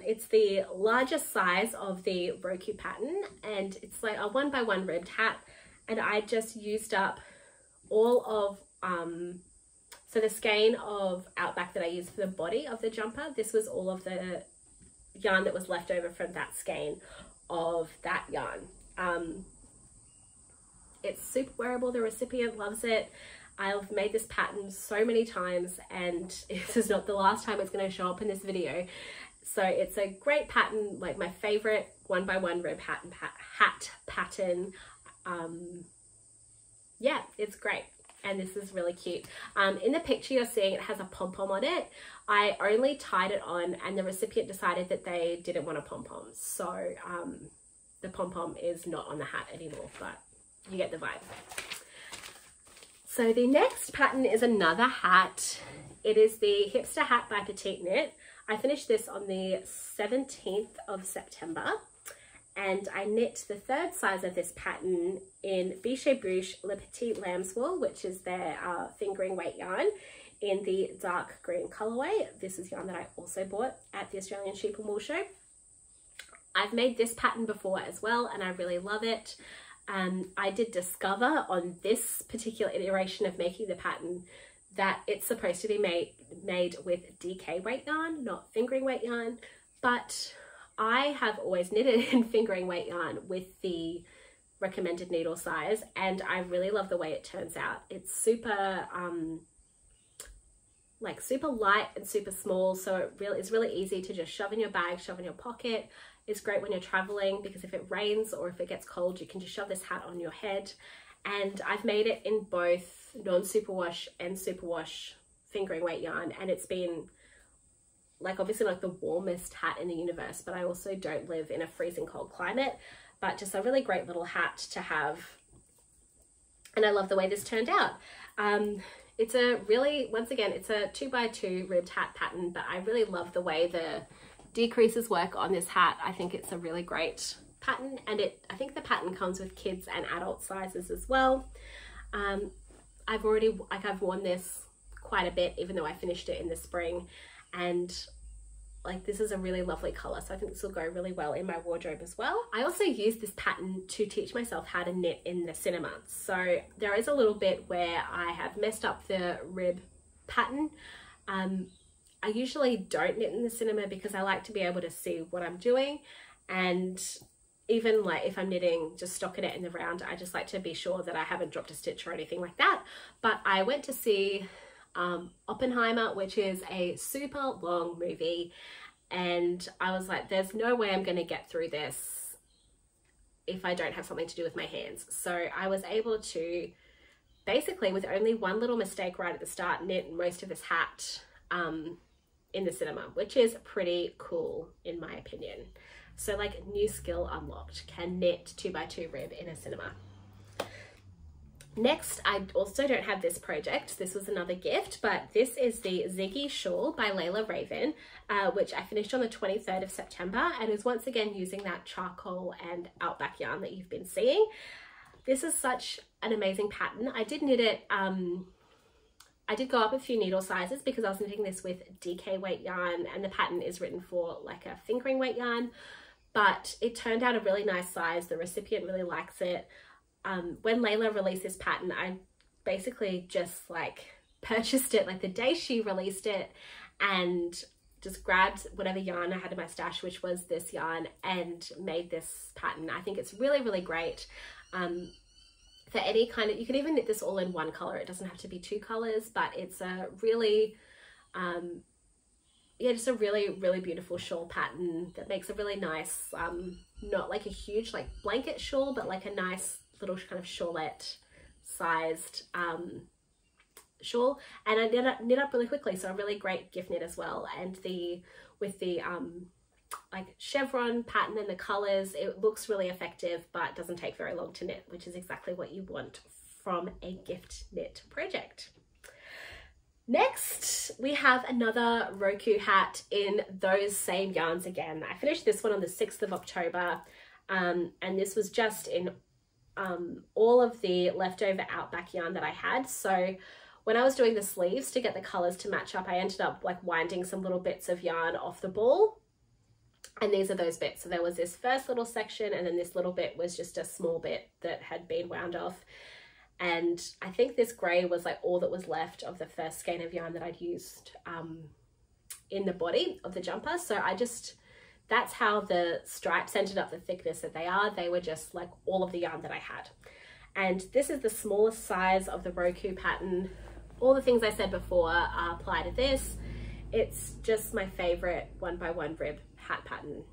It's the largest size of the Roku pattern, and it's like a 1x1 ribbed hat. And I just used up all of, so the skein of Outback that I used for the body of the jumper, this was all of the yarn that was left over from that skein of that yarn. It's super wearable. The recipient loves it. I've made this pattern so many times, and this is not the last time it's going to show up in this video. So it's a great pattern, like my favorite 1x1 rib hat pattern. Yeah, it's great, and this is really cute. In the picture you're seeing, it has a pom-pom on it. I only tied it on, and the recipient decided that they didn't want a pom-pom, so the pom-pom is not on the hat anymore, but you get the vibe. So the next pattern is another hat. It is the Hipster Hat by Petite Knit. I finished this on the 17th of September. And I knit the 3rd size of this pattern in Biche Bouche Le Petit Lamb's Wool, which is their fingering weight yarn, in the dark green colorway. This is yarn that I also bought at the Australian Sheep and Wool Show. I've made this pattern before as well, and I really love it. I did discover on this particular iteration of making the pattern that it's supposed to be made with DK weight yarn, not fingering weight yarn, but I have always knitted in fingering weight yarn with the recommended needle size, and I really love the way it turns out. It's super like super light and super small, so it's really easy to just shove in your bag, shove in your pocket. It's great when you're traveling, because if it rains or if it gets cold, you can just shove this hat on your head. And I've made it in both non-superwash and superwash fingering weight yarn, and it's been like obviously like the warmest hat in the universe, but I also don't live in a freezing cold climate, but just a really great little hat to have. And I love the way this turned out. It's a really, once again, it's a 2x2 ribbed hat pattern, but I really love the way the decreases work on this hat. I think it's a really great pattern, and I think the pattern comes with kids and adult sizes as well. I've worn this quite a bit, even though I finished it in the spring, and like this is a really lovely color, so I think this will go really well in my wardrobe as well. I also used this pattern to teach myself how to knit in the cinema, so there is a little bit where I have messed up the rib pattern. I usually don't knit in the cinema because I like to be able to see what I'm doing, and even like if I'm knitting just stockinette in the round, I just like to be sure that I haven't dropped a stitch or anything like that. But I went to see Oppenheimer, which is a super long movie, and I was like, there's no way I'm going to get through this if I don't have something to do with my hands. So I was able to basically, with only one little mistake right at the start, knit most of this hat in the cinema, which is pretty cool in my opinion. So like, new skill unlocked, can knit 2x2 rib in a cinema. Next, I also don't have this project. This was another gift, but this is the Ziggy Shawl by Layla Raven, which I finished on the 23rd of September, and is once again using that charcoal and outback yarn that you've been seeing. This is such an amazing pattern. I did knit it, I did go up a few needle sizes because I was knitting this with DK weight yarn, and the pattern is written for like a fingering weight yarn, but it turned out a really nice size. The recipient really likes it. When Layla released this pattern, I basically just like purchased it like the day she released it, and just grabbed whatever yarn I had in my stash, which was this yarn, and made this pattern. I think it's really, really great. For any kind of, you can even knit this all in one color. It doesn't have to be 2 colors, but it's a really, yeah, just a really, really beautiful shawl pattern that makes a really nice, not like a huge like blanket shawl, but like a nice little kind of shawlette sized shawl. And I knit up really quickly, so a really great gift knit as well. And with the like chevron pattern and the colors, it looks really effective, but doesn't take very long to knit, which is exactly what you want from a gift knit project. Next, we have another Roku hat in those same yarns again. I finished this one on the 6th of October, and this was just in all of the leftover outback yarn that I had. So when I was doing the sleeves to get the colors to match up, I ended up like winding some little bits of yarn off the ball. And these are those bits. So there was this first little section, and then this little bit was just a small bit that had been wound off. And I think this grey was like all that was left of the first skein of yarn that I'd used in the body of the jumper. So that's how the stripes ended up the thickness that they are. They were just like all of the yarn that I had. And this is the smallest size of the Roku pattern. All the things I said before apply to this. It's just my favorite 1x1 rib hat pattern.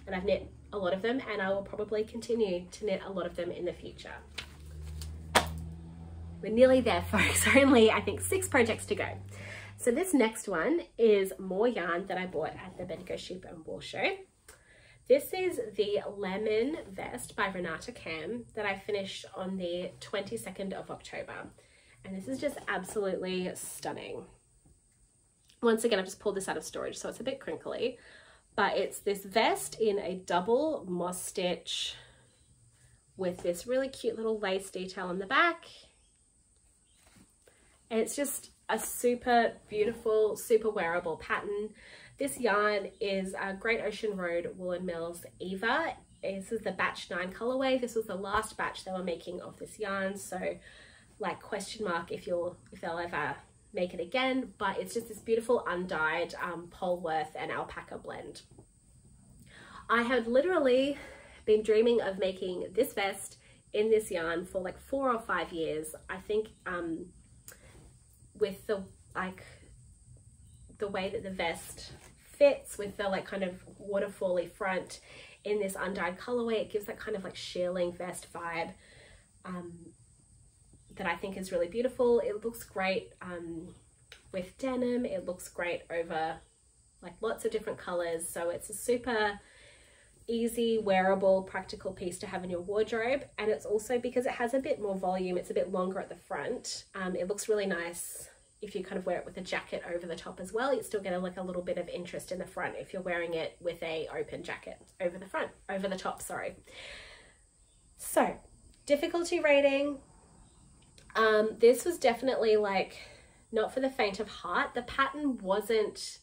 And I've knit a lot of them, and I will probably continue to knit a lot of them in the future. We're nearly there, folks. Only, I think, 6 projects to go. So this next one is more yarn that I bought at the Bendigo Sheep and Wool Show. This is the Lemon Vest by Renata Cam that I finished on the 22nd of October. And this is just absolutely stunning. Once again, I've just pulled this out of storage, so it's a bit crinkly, but it's this vest in a double moss stitch with this really cute little lace detail on the back. And it's just a super beautiful, super wearable pattern. This yarn is Great Ocean Road Woolen Mills Eva. This is the batch 9 colorway. This was the last batch they were making of this yarn, so like question mark if they'll ever make it again, but it's just this beautiful undyed Polworth and alpaca blend. I had literally been dreaming of making this vest in this yarn for like 4 or 5 years. I think with the way that the vest fits with the like kind of waterfally front in this undyed colorway, it gives that kind of like shearling vest vibe that I think is really beautiful. It looks great with denim. It looks great over like lots of different colors. So it's a super easy, wearable, practical piece to have in your wardrobe. And it's also, because it has a bit more volume, it's a bit longer at the front. It looks really nice if you kind of wear it with a jacket over the top as well. You still get like a little bit of interest in the front if you're wearing it with a open jacket over the top, sorry. So difficulty rating. This was definitely like not for the faint of heart. The pattern wasn't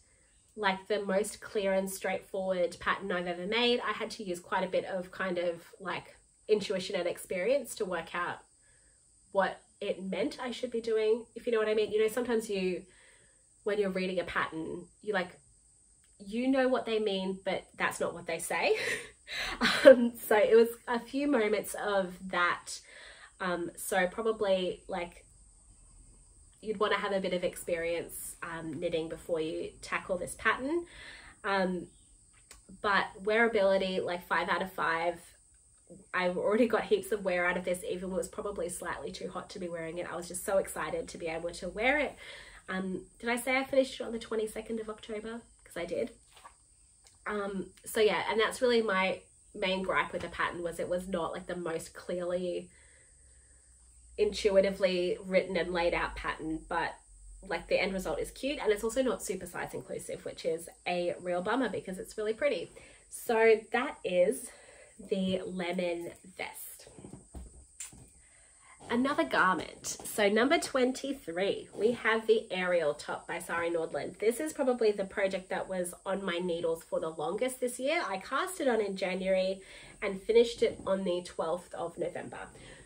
like the most clear and straightforward pattern I've ever made. I had to use quite a bit of kind of like intuition and experience to work out what it meant I should be doing, if you know what I mean. You know, sometimes when you're reading a pattern, you know what they mean, but that's not what they say. So it was a few moments of that. So probably like you'd want to have a bit of experience knitting before you tackle this pattern. But wearability, like 5 out of 5. I've already got heaps of wear out of this, even though it was probably slightly too hot to be wearing it. I was just so excited to be able to wear it. Did I say I finished it on the 22nd of October? Because I did. So yeah, and that's really my main gripe with the pattern, was it was not like the most clearly, intuitively written and laid out pattern, but like the end result is cute, and it's also not super size inclusive, which is a real bummer because it's really pretty. So that is the lemon vest. Another garment. So number 23, we have the aerial top by Sari Nordland. This is probably the project that was on my needles for the longest this year. I cast it on in January and finished it on the 12th of November.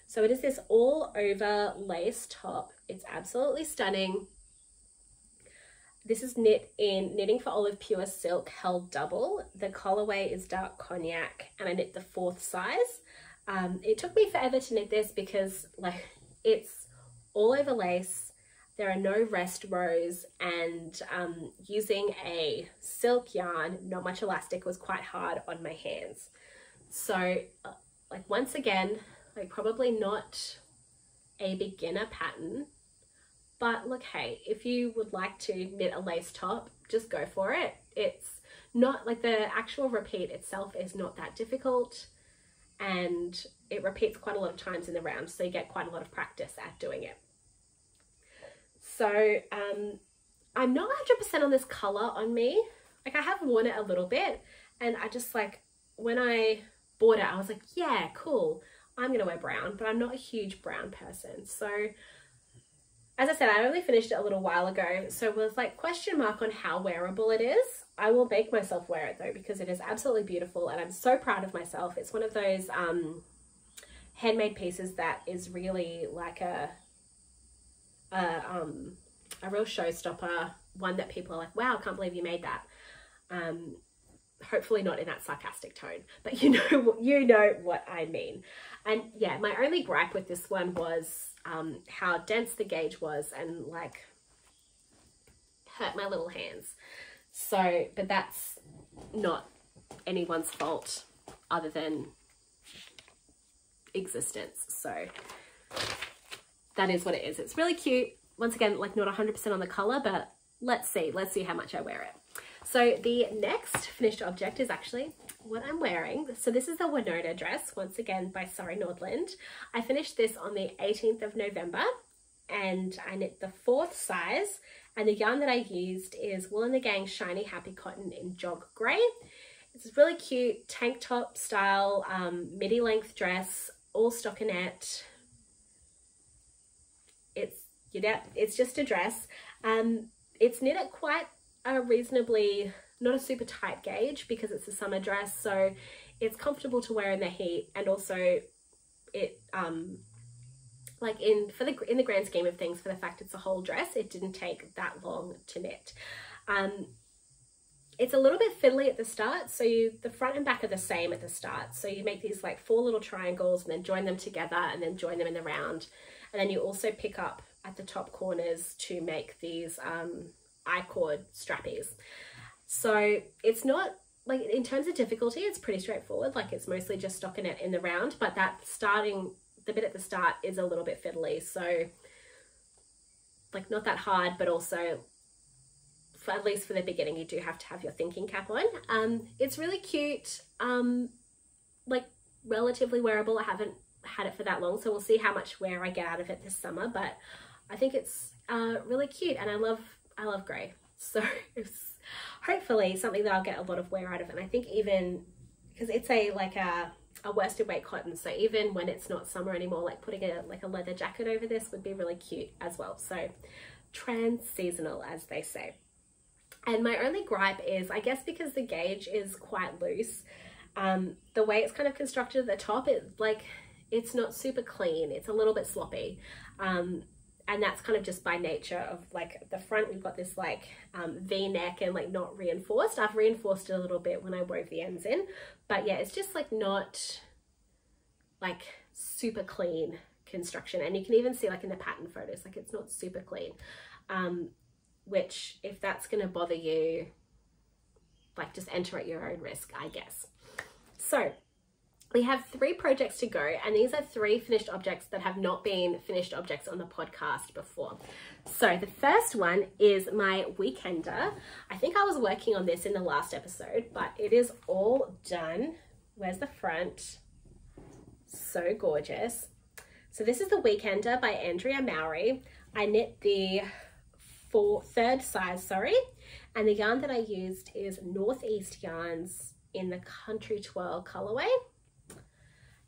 So it is this all over lace top. It's absolutely stunning. This is knit in Knitting for Olive Pure Silk held double. The colorway is dark cognac, and I knit the 4th size. It took me forever to knit this because like it's all over lace. There are no rest rows, and using a silk yarn, not much elastic, was quite hard on my hands. So like once again, like probably not a beginner pattern, but look, hey, if you would like to knit a lace top, just go for it. It's not like the actual repeat itself is not that difficult, and it repeats quite a lot of times in the round, so you get quite a lot of practice at doing it. So I'm not 100% on this color on me. Like I have worn it a little bit, and I just like, when I bought it, I was like, yeah, cool, I'm gonna wear brown, but I'm not a huge brown person. So as I said, I only finished it a little while ago, so it was like question mark on how wearable it is. I will make myself wear it though, because it is absolutely beautiful and I'm so proud of myself. It's one of those handmade pieces that is really like a real showstopper, one that people are like, wow, I can't believe you made that. Hopefully not in that sarcastic tone, but you know what I mean. And yeah, my only gripe with this one was how dense the gauge was, and like hurt my little hands. So, but that's not anyone's fault other than existence. So that is what it is. It's really cute. Once again, like not 100% on the color, but let's see how much I wear it. So the next finished object is actually what I'm wearing. So this is the Winona dress, once again by Sari Nordland. I finished this on the 18th of November, and I knit the 4th size, and the yarn that I used is Wool and the Gang Shiny Happy Cotton in Jog Grey. It's a really cute tank top style midi length dress, all stockinette. It's just a dress. It's knit at quite a reasonably, not a super tight gauge because it's a summer dress, so it's comfortable to wear in the heat, and also it like in the grand scheme of things, for the fact it's a whole dress, it didn't take that long to knit. It's a little bit fiddly at the start, so the front and back are the same at the start, so you make these like 4 little triangles and then join them together and then join them in the round, and then you also pick up at the top corners to make these I-cord strappies. So it's not like, in terms of difficulty, it's pretty straightforward. Like it's mostly just stockinette in the round, but the bit at the start is a little bit fiddly. So like not that hard, but also at least for the beginning, you do have to have your thinking cap on. It's really cute, like relatively wearable. I haven't had it for that long, so we'll see how much wear I get out of it this summer, but I think it's really cute, and I love grey, so it's hopefully something that I'll get a lot of wear out of. And I think even because it's a worsted weight cotton, so even when it's not summer anymore, like putting a leather jacket over this would be really cute as well. So trans-seasonal, as they say. And my only gripe is, I guess because the gauge is quite loose, the way it's kind of constructed at the top, it's not super clean. It's a little bit sloppy. And that's kind of just by nature of like the front, we've got this like V-neck and like not reinforced. I've reinforced it a little bit when I wove the ends in, but yeah, it's just like not like super clean construction. And you can even see like in the pattern photos, like it's not super clean, which if that's going to bother you, like just enter at your own risk, I guess. So we have 3 projects to go, and these are 3 finished objects that have not been finished objects on the podcast before. So the first one is my weekender. I think I was working on this in the last episode, but it is all done. Where's the front? So gorgeous. So this is the Weekender by Andrea Mowry. I knit the third size, and the yarn that I used is Northeast Yarns in the Country Twirl colorway.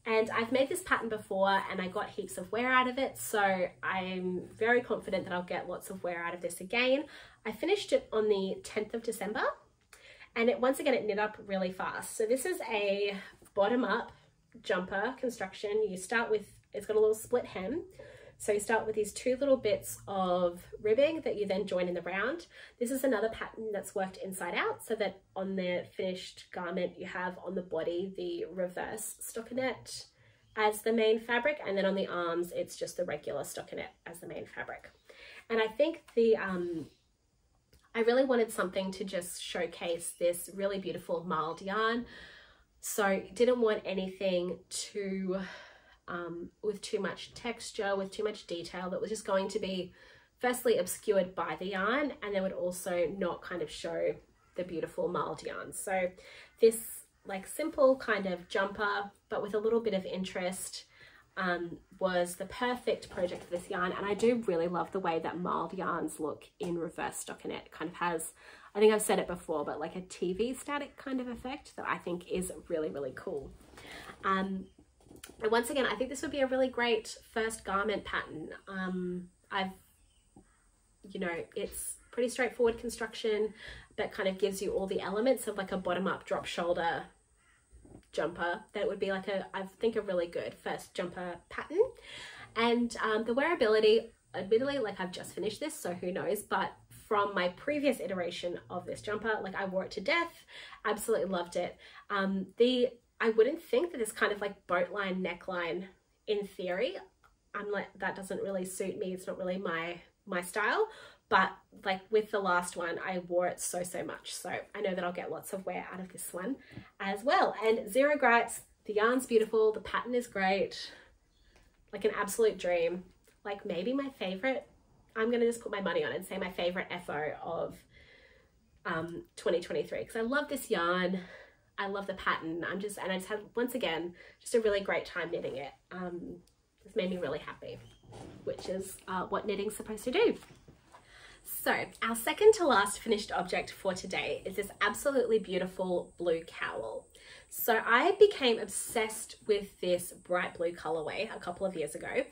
And I've made this pattern before and I got heaps of wear out of it, so I'm very confident that I'll get lots of wear out of this again. I finished it on the 10th of December, and once again it knit up really fast. So this is a bottom-up jumper construction. You start with, it's got a little split hem. So you start with these 2 little bits of ribbing that you then join in the round. This is another pattern that's worked inside out, so that on the finished garment you have on the body the reverse stockinette as the main fabric, and then on the arms it's just the regular stockinette as the main fabric. And I think I really wanted something to just showcase this really beautiful marled yarn, so didn't want anything too with too much texture, with too much detail, that was just going to be firstly obscured by the yarn, and then would also not kind of show the beautiful marled yarn. So this like simple kind of jumper, but with a little bit of interest, was the perfect project for this yarn. And I do really love the way that marled yarns look in reverse stockinette. It kind of has, I think I've said it before, but like a TV static kind of effect that I think is really, really cool. And once again, I think this would be a really great first garment pattern. It's pretty straightforward construction, but kind of gives you all the elements of like a bottom-up drop shoulder jumper that would be like I think a really good first jumper pattern. And the wearability, admittedly, like I've just finished this, so who knows, but from my previous iteration of this jumper, like I wore it to death, absolutely loved it. I wouldn't think that this kind of like boat line neckline, in theory, I'm like, that doesn't really suit me. It's not really my style, but like with the last one, I wore it so much. So I know that I'll get lots of wear out of this one as well. And zero gripes, the yarn's beautiful, the pattern is great, like an absolute dream. Like maybe my favorite, I'm gonna just put my money on it and say my favorite FO of 2023, because I love this yarn. I love the pattern. I just had, once again, just a really great time knitting it. It's made me really happy, which is what knitting's supposed to do. So our second to last finished object for today is this absolutely beautiful blue cowl. So I became obsessed with this bright blue colorway a couple of years ago.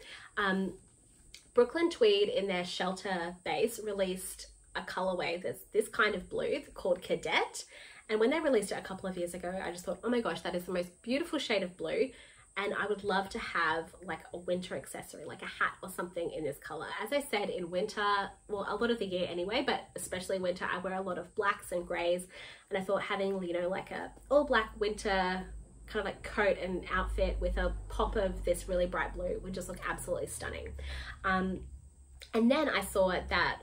Brooklyn Tweed, in their Shelter base, released a colorway that's this kind of blue called Cadet. And when they released it a couple of years ago, I just thought, oh my gosh, that is the most beautiful shade of blue. And I would love to have like a winter accessory, like a hat or something in this color. As I said, in winter, well, a lot of the year anyway, but especially winter, I wear a lot of blacks and grays. And I thought having, you know, like a all black winter kind of like coat and outfit with a pop of this really bright blue would just look absolutely stunning. And then I saw that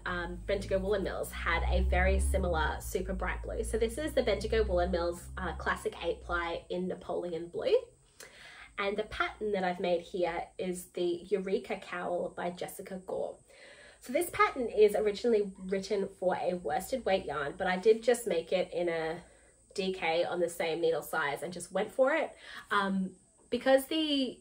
Bendigo Woolen Mills had a very similar super bright blue. So this is the Bendigo Woolen Mills Classic 8-ply in Napoleon Blue. And the pattern that I've made here is the Eureka Cowl by Jessica Gore. So this pattern is originally written for a worsted weight yarn, but I did just make it in a DK on the same needle size and just went for it. Because the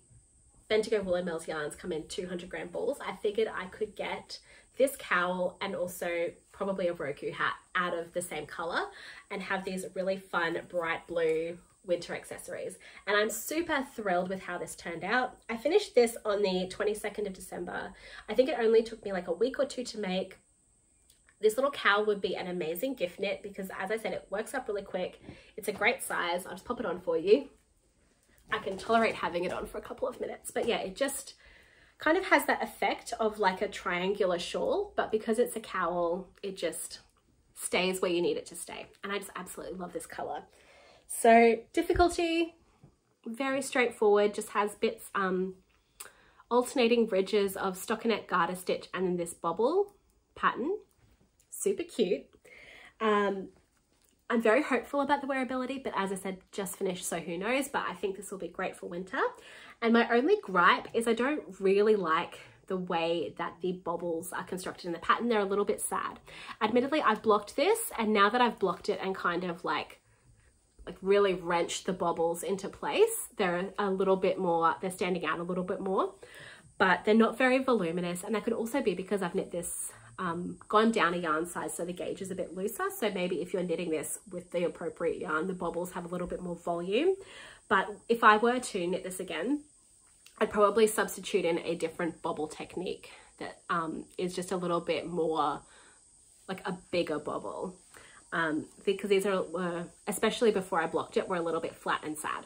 Bendigo Woolen Mills yarns come in 200 gram balls, I figured I could get this cowl and also probably a Roku hat out of the same color and have these really fun bright blue winter accessories. And I'm super thrilled with how this turned out. I finished this on the 22nd of December. I think it only took me like a week or two to make. This little cowl would be an amazing gift knit because, as I said, it works up really quick. It's a great size. I'll just pop it on for you. I can tolerate having it on for a couple of minutes, but yeah, it just kind of has that effect of like a triangular shawl, but because it's a cowl, it just stays where you need it to stay. And I just absolutely love this color. So difficulty, very straightforward, just has bits, alternating ridges of stockinette garter stitch and then this bobble pattern, super cute. I'm very hopeful about the wearability, but as I said, just finished, so who knows, but I think this will be great for winter. And my only gripe is I don't really like the way that the bobbles are constructed in the pattern. They're a little bit sad. Admittedly, I've blocked this, and now that I've blocked it and kind of like really wrenched the bobbles into place, they're a little bit more, they're standing out a little bit more, but they're not very voluminous. And that could also be because I've knit this, gone down a yarn size, so the gauge is a bit looser. So maybe if you're knitting this with the appropriate yarn, the bobbles have a little bit more volume. But if I were to knit this again, I'd probably substitute in a different bobble technique that is just a little bit more like a bigger bobble, because these are, especially before I blocked it, were a little bit flat and sad.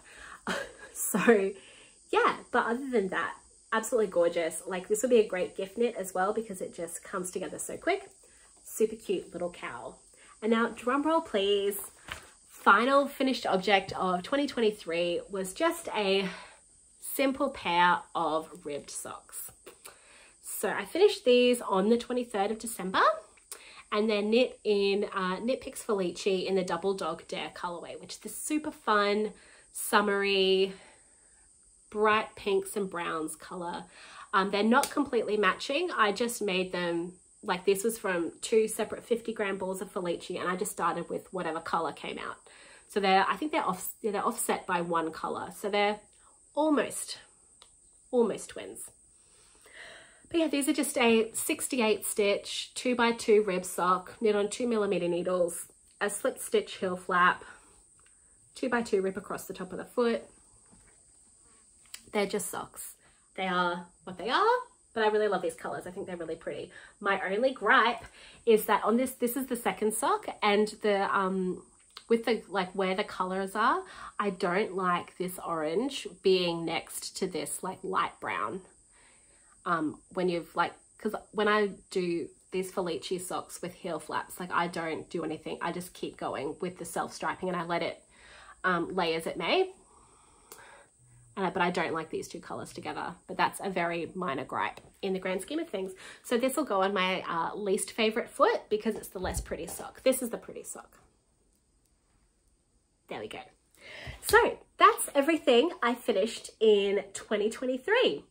So yeah, but other than that, absolutely gorgeous. Like, this would be a great gift knit as well because it just comes together so quick. Super cute little cowl. And now, drum roll please, final finished object of 2023 was just a simple pair of ribbed socks. So I finished these on the 23rd of December, and they're knit in Knit Picks Felici in the Double Dog Dare colorway, which is this super fun, summery, bright pinks and browns color. They're not completely matching. I just made them, like, this was from 2 separate 50-gram balls of Felici, and I just started with whatever color came out. So I think they're offset by 1 color. So they're almost twins. But yeah, these are just a 68 stitch 2x2 rib sock knit on 2mm needles, a slip stitch heel flap, 2x2 rip across the top of the foot. They're just socks. They are what they are, but I really love these colors. I think they're really pretty. My only gripe is that on this is the second sock, and the with the, like, where the colors are, I don't like this orange being next to this like light brown. When you've like, because when I do these Felici socks with heel flaps, like, I don't do anything. I just keep going with the self striping and I let it lay as it may. But I don't like these two colors together, but that's a very minor gripe in the grand scheme of things. So this will go on my least favorite foot because it's the less pretty sock. This is the pretty sock. There we go. So that's everything I finished in 2023.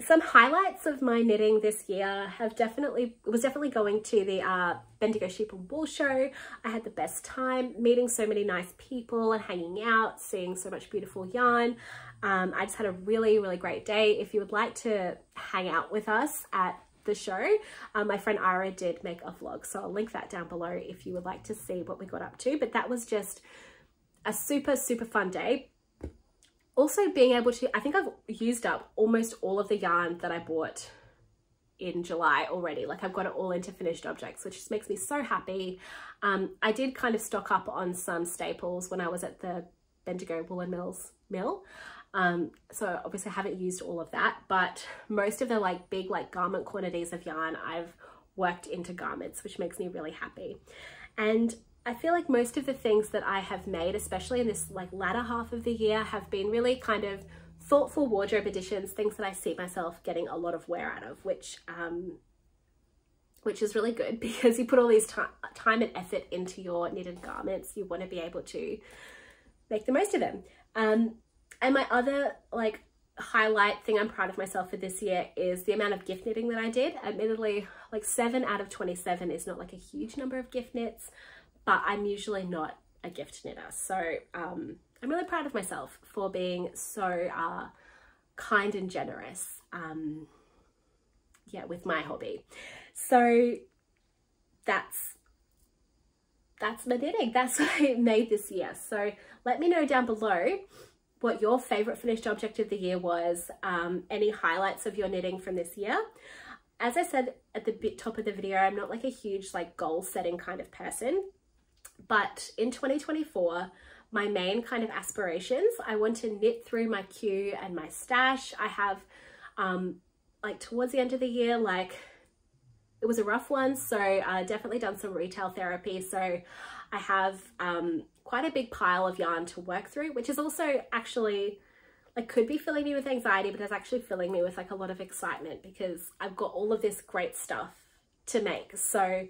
Some highlights of my knitting this year was definitely going to the Bendigo Sheep and Wool show. I had the best time meeting so many nice people and hanging out, seeing so much beautiful yarn. I just had a really, really great day. If you would like to hang out with us at the show, my friend Ira did make a vlog, so I'll link that down below if you would like to see what we got up to. But that was just a super, super fun day. Also being able to, I think I've used up almost all of the yarn that I bought in July already. Like, I've got it all into finished objects, which just makes me so happy. I did kind of stock up on some staples when I was at the Bendigo Woolen Mills mill. So obviously I haven't used all of that, but most of the like big like garment quantities of yarn I've worked into garments, which makes me really happy. And I feel like most of the things that I have made, especially in this like latter half of the year, have been really kind of thoughtful wardrobe additions, things that I see myself getting a lot of wear out of, which is really good because you put all these time and effort into your knitted garments. You want to be able to make the most of them. And my other like highlight thing I'm proud of myself for this year is the amount of gift knitting that I did. Admittedly, like 7 out of 27 is not like a huge number of gift knits, but I'm usually not a gift knitter. So I'm really proud of myself for being so kind and generous, yeah, with my hobby. So that's my knitting. That's what I made this year. So let me know down below what your favorite finished object of the year was, any highlights of your knitting from this year. As I said at the top of the video, I'm not like a huge like goal setting kind of person. But in 2024, my main kind of aspirations, I want to knit through my queue and my stash. I have, like towards the end of the year, like it was a rough one. So I definitely done some retail therapy. So I have quite a big pile of yarn to work through, which is also actually like could be filling me with anxiety, but it's actually filling me with like a lot of excitement because I've got all of this great stuff to make. So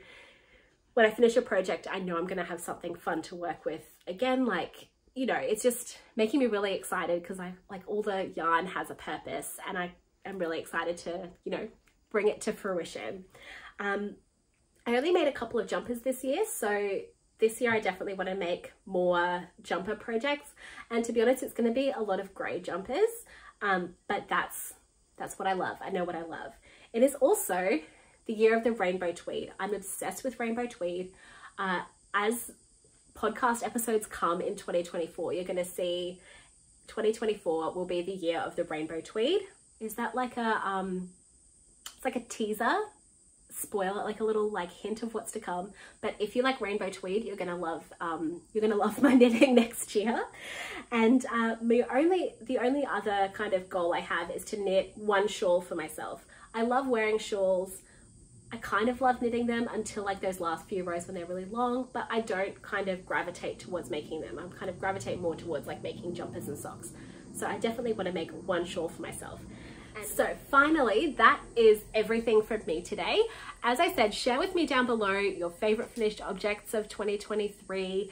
when I finish a project, I know I'm going to have something fun to work with again. Like, you know, it's just making me really excited because I like all the yarn has a purpose, and I am really excited to, you know, bring it to fruition. I only made a couple of jumpers this year, so this year I definitely want to make more jumper projects, and to be honest, it's going to be a lot of grey jumpers, but that's what I love. I know what I love. It is also the year of the rainbow tweed. I'm obsessed with rainbow tweed. As podcast episodes come in 2024, you're going to see 2024 will be the year of the rainbow tweed. Is that like a it's like a teaser spoiler, like a little like hint of what's to come? But if you like rainbow tweed, you're gonna love my knitting next year. And the only other kind of goal I have is to knit one shawl for myself. I love wearing shawls. I kind of love knitting them until like those last few rows when they're really long, but I don't kind of gravitate towards making them. I kind of gravitate more towards like making jumpers and socks. So I definitely want to make one shawl for myself. And so finally, that is everything from me today. As I said, share with me down below your favorite finished objects of 2023,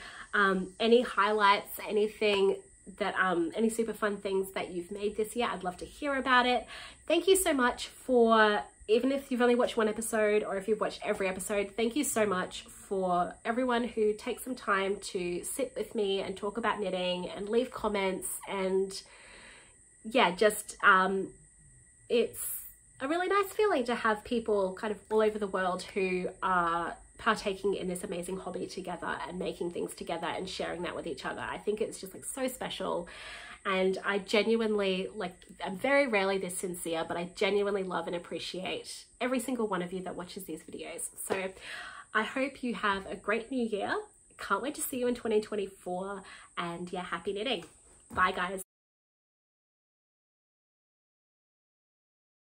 any highlights, anything that any super fun things that you've made this year. I'd love to hear about it. Thank you so much for, even if you've only watched one episode or if you've watched every episode, thank you so much for everyone who takes some time to sit with me and talk about knitting and leave comments. And yeah, just it's a really nice feeling to have people kind of all over the world who are partaking in this amazing hobby together and making things together and sharing that with each other. I think it's just like so special, and I genuinely, like, I'm very rarely this sincere, but I genuinely love and appreciate every single one of you that watches these videos. So I hope you have a great new year. Can't wait to see you in 2024, and yeah, happy knitting. Bye guys.